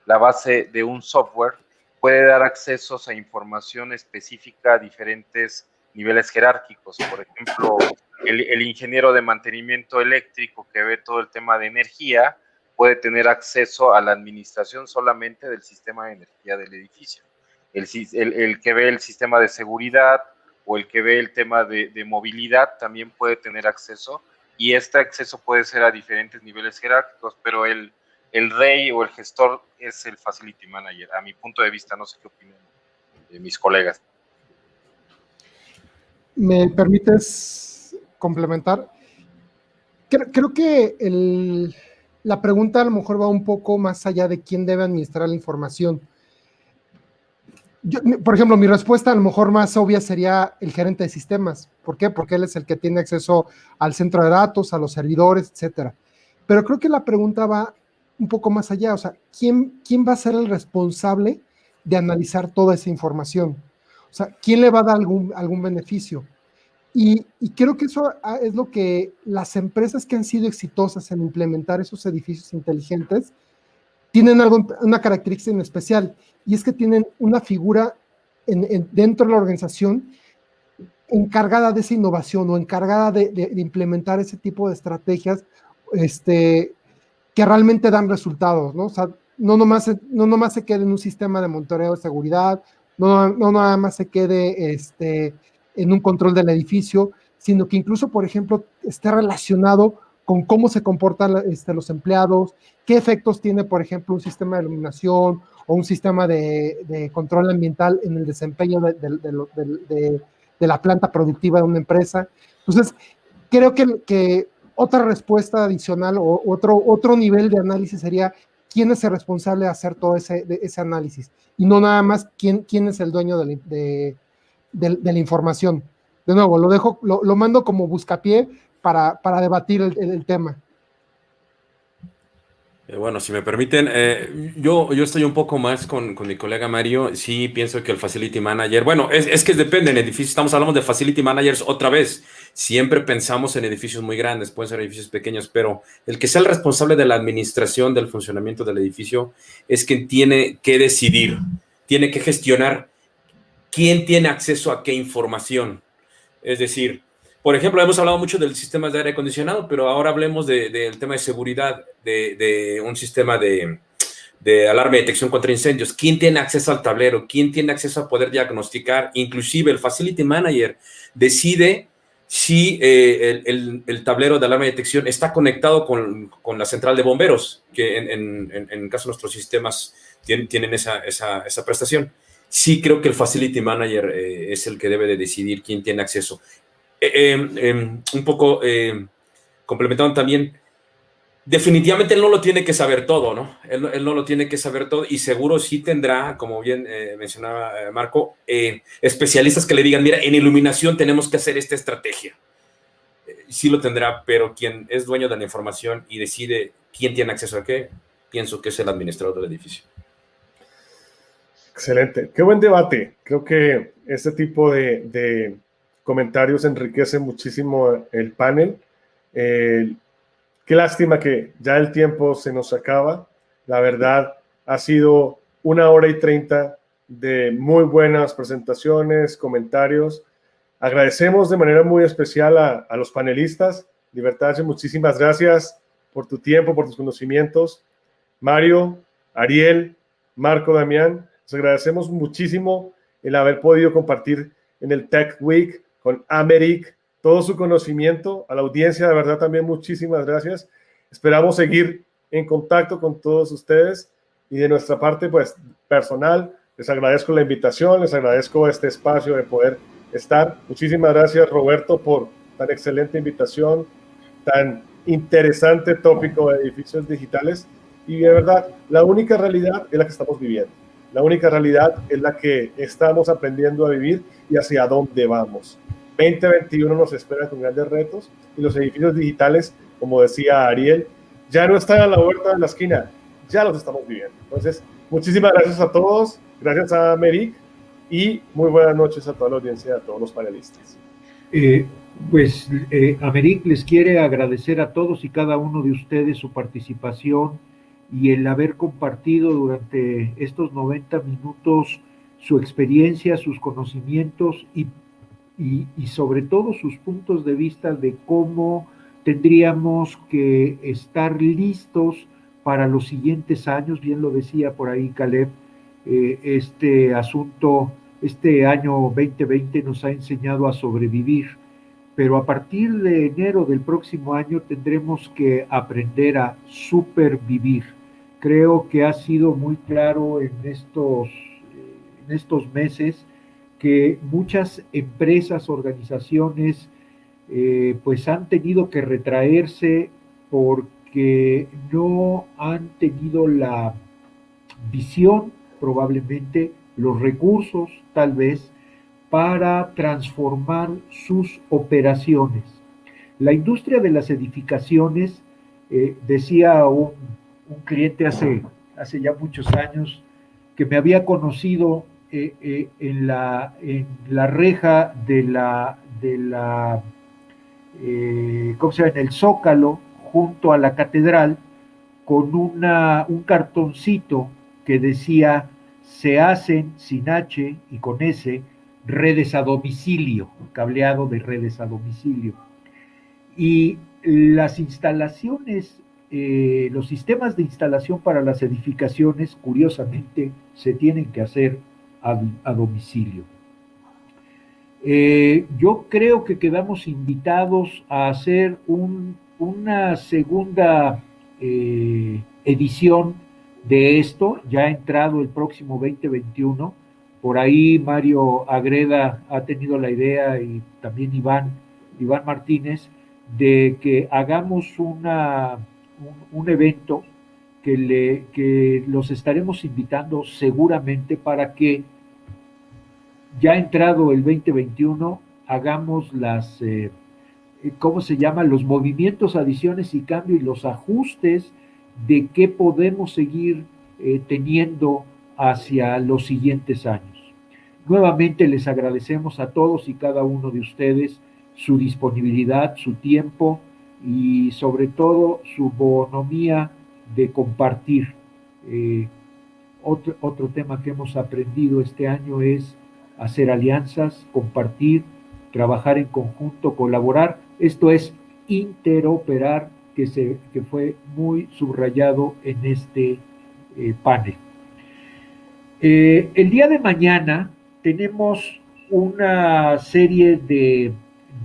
la base de un software, puede dar accesos a información específica a diferentes niveles jerárquicos. Por ejemplo, el ingeniero de mantenimiento eléctrico que ve todo el tema de energía puede tener acceso a la administración solamente del sistema de energía del edificio. El que ve el sistema de seguridad o el que ve el tema de movilidad también puede tener acceso, y este acceso puede ser a diferentes niveles jerárquicos, pero el rey o el gestor es el Facility Manager, a mi punto de vista. No sé qué opinan mis colegas. ¿Me permites complementar? Creo que la pregunta a lo mejor va un poco más allá de quién debe administrar la información. Por ejemplo, mi respuesta a lo mejor más obvia sería el gerente de sistemas. ¿Por qué? Porque él es el que tiene acceso al centro de datos, a los servidores, etcétera. Pero creo que la pregunta va un poco más allá. O sea, ¿quién va a ser el responsable de analizar toda esa información? O sea, ¿quién le va a dar algún beneficio? Y creo que eso es lo que las empresas que han sido exitosas en implementar esos edificios inteligentes tienen una característica en especial, y es que tienen una figura dentro de la organización encargada de esa innovación o encargada de implementar ese tipo de estrategias que realmente dan resultados, ¿no? O sea, no nomás se quede en un sistema de monitoreo de seguridad, no nada más se quede en un control del edificio, sino que incluso, por ejemplo, esté relacionado con cómo se comportan los empleados, qué efectos tiene, por ejemplo, un sistema de iluminación o un sistema de control ambiental en el desempeño de la planta productiva de una empresa. Entonces, creo que otra respuesta adicional o otro nivel de análisis sería quién es el responsable de hacer todo ese análisis, y no nada más quién es el dueño de la información. De nuevo, lo mando como buscapié para debatir el tema. Bueno, si me permiten, yo estoy un poco más con mi colega Mario. Sí, pienso que el Facility Manager, bueno, es que depende en edificios. Estamos hablando de Facility Managers otra vez. Siempre pensamos en edificios muy grandes, pueden ser edificios pequeños, pero el que sea el responsable de la administración del funcionamiento del edificio es quien tiene que decidir, tiene que gestionar quién tiene acceso a qué información. Es decir, por ejemplo, hemos hablado mucho del sistema de aire acondicionado, pero ahora hablemos del tema de seguridad, de un sistema de alarma y detección contra incendios. ¿Quién tiene acceso al tablero? ¿Quién tiene acceso a poder diagnosticar? Inclusive el Facility Manager decide si el tablero de alarma y detección está conectado con la central de bomberos, que en el caso de nuestros sistemas tienen esa prestación. Sí, creo que el Facility Manager es el que debe de decidir quién tiene acceso. Un poco complementando también, definitivamente él no lo tiene que saber todo, ¿no? Él no lo tiene que saber todo, y seguro sí tendrá, como bien mencionaba Marco, especialistas que le digan, mira, en iluminación tenemos que hacer esta estrategia. Sí lo tendrá, pero quien es dueño de la información y decide quién tiene acceso a qué, pienso que es el administrador del edificio. Excelente, qué buen debate. Creo que este tipo de comentarios enriquecen muchísimo el panel. Qué lástima que ya el tiempo se nos acaba. La verdad, ha sido 1 hora y 30 de muy buenas presentaciones, comentarios. Agradecemos de manera muy especial a los panelistas. Libertad, muchísimas gracias por tu tiempo, por tus conocimientos. Mario, Ariel, Marco, Damián, les agradecemos muchísimo el haber podido compartir en el Tech Week con Americ todo su conocimiento. A la audiencia, de verdad, también muchísimas gracias. Esperamos seguir en contacto con todos ustedes y de nuestra parte, pues, personal, les agradezco la invitación, les agradezco este espacio de poder estar. Muchísimas gracias, Roberto, por tan excelente invitación, tan interesante tópico de edificios digitales. Y de verdad, la única realidad es la que estamos viviendo. La única realidad es la que estamos aprendiendo a vivir y hacia dónde vamos. 2021 nos espera con grandes retos y los edificios digitales, como decía Ariel, ya no están a la vuelta de la esquina, ya los estamos viviendo. Entonces, muchísimas gracias a todos, gracias a Americ y muy buenas noches a toda la audiencia, a todos los panelistas. Americ les quiere agradecer a todos y cada uno de ustedes su participación y el haber compartido durante estos 90 minutos su experiencia, sus conocimientos y sobre todo sus puntos de vista de cómo tendríamos que estar listos para los siguientes años. Bien lo decía por ahí Caleb, este año 2020 nos ha enseñado a sobrevivir, pero a partir de enero del próximo año tendremos que aprender a supervivir. Creo que ha sido muy claro en estos meses que muchas empresas, organizaciones, pues han tenido que retraerse porque no han tenido la visión, probablemente, los recursos, tal vez, para transformar sus operaciones. La industria de las edificaciones, decía un cliente hace ya muchos años, que me había conocido en la reja ¿cómo se llama? En el Zócalo, junto a la catedral, con un cartoncito que decía: se hacen sin H y con S redes a domicilio, cableado de redes a domicilio. Y las instalaciones, los sistemas de instalación para las edificaciones, curiosamente, se tienen que hacer a domicilio. Yo creo que quedamos invitados a hacer una segunda edición de esto, ya entrado el próximo 2021. Por ahí Mario Agreda ha tenido la idea, y también Iván Martínez, de que hagamos un evento que los estaremos invitando seguramente para que, ya entrado el 2021, hagamos ¿cómo se llama? Los movimientos, adiciones y cambios y los ajustes de qué podemos seguir teniendo hacia los siguientes años. Nuevamente les agradecemos a todos y cada uno de ustedes su disponibilidad, su tiempo y sobre todo su bonomía de compartir. Otro tema que hemos aprendido este año es hacer alianzas, compartir, trabajar en conjunto, colaborar. Esto es interoperar, que fue muy subrayado en este panel. El día de mañana tenemos una serie de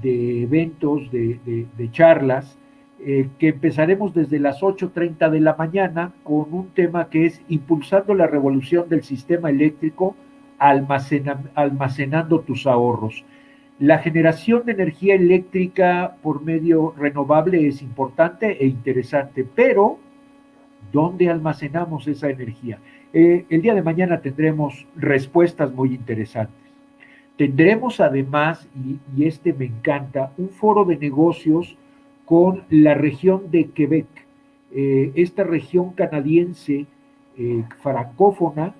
eventos, de charlas, que empezaremos desde las 8:30 de la mañana con un tema que es impulsando la revolución del sistema eléctrico, almacenando tus ahorros. La generación de energía eléctrica por medio renovable es importante e interesante, pero ¿dónde almacenamos esa energía? El día de mañana tendremos respuestas muy interesantes. Tendremos además, y este me encanta, un foro de negocios con la región de Quebec. esta región canadiense francófona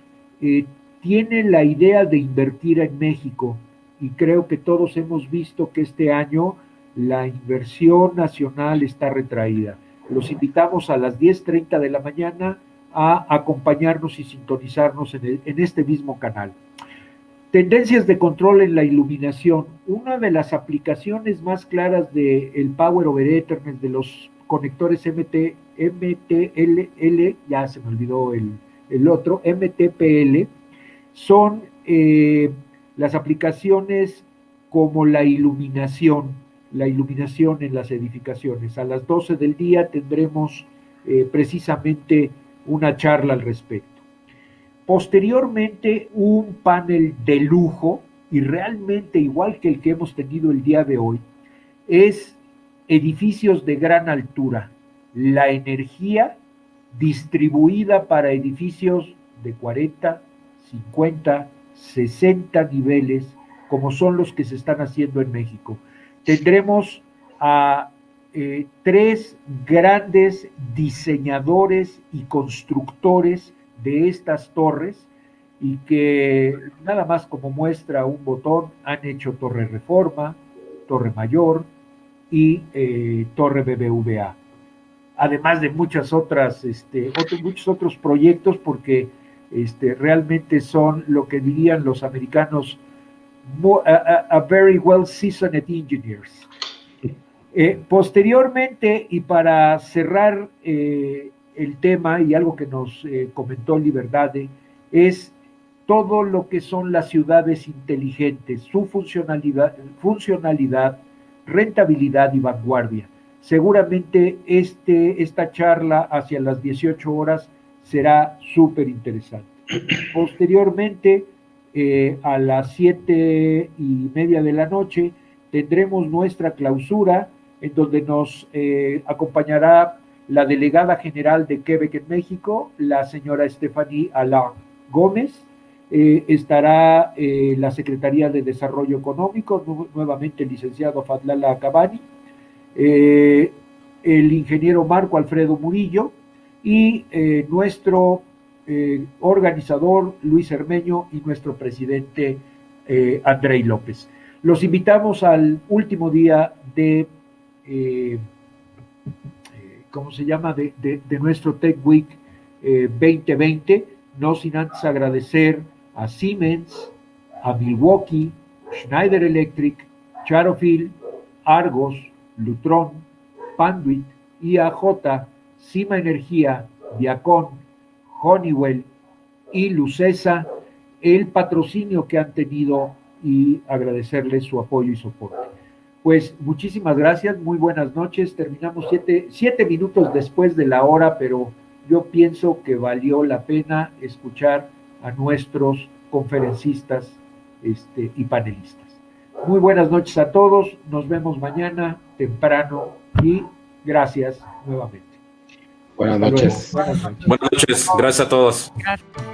tiene la idea de invertir en México, y creo que todos hemos visto que este año la inversión nacional está retraída. Los invitamos a las 10:30 de la mañana a acompañarnos y sintonizarnos en este mismo canal. Tendencias de control en la iluminación. Una de las aplicaciones más claras del Power over Ethernet, de los conectores MTLL, ya se me olvidó el otro, MTPL, son las aplicaciones como la iluminación en las edificaciones. A las 12 del día tendremos precisamente una charla al respecto. Posteriormente, un panel de lujo, y realmente igual que el que hemos tenido el día de hoy, es edificios de gran altura, la energía distribuida para edificios de 40, 50, 60 niveles, como son los que se están haciendo en México. Tendremos a 3 grandes diseñadores y constructores de estas torres, y que nada más como muestra un botón han hecho Torre Reforma, Torre Mayor y Torre BBVA, además de muchos otros proyectos, porque realmente son lo que dirían los americanos a very well seasoned engineers. Posteriormente, y para cerrar el tema, y algo que nos comentó Liberdade, es todo lo que son las ciudades inteligentes, su funcionalidad, rentabilidad y vanguardia. Seguramente esta charla hacia las 18 horas será súper interesante. Posteriormente, a las 7:30 de la noche, tendremos nuestra clausura, en donde nos acompañará la delegada general de Quebec en México, la señora Stephanie Alain Gómez. Estará la Secretaría de Desarrollo Económico, nuevamente el licenciado Fadlala Cabani, el ingeniero Marco Alfredo Murillo, y nuestro organizador Luis Hermeño, y nuestro presidente Andrei López. Los invitamos al último día de ¿cómo se llama? De nuestro Tech Week 2020, no sin antes agradecer a Siemens, a Milwaukee, Schneider Electric, Charofil, Argos, Lutron, Panduit, IAJ, Cima Energía, Viacom, Honeywell y Lucesa, el patrocinio que han tenido, y agradecerles su apoyo y soporte. Pues muchísimas gracias, muy buenas noches. Terminamos 7 minutos después de la hora, pero yo pienso que valió la pena escuchar a nuestros conferencistas y panelistas. Muy buenas noches a todos, nos vemos mañana temprano, y gracias nuevamente. Buenas noches. Buenas noches, gracias a todos. Gracias.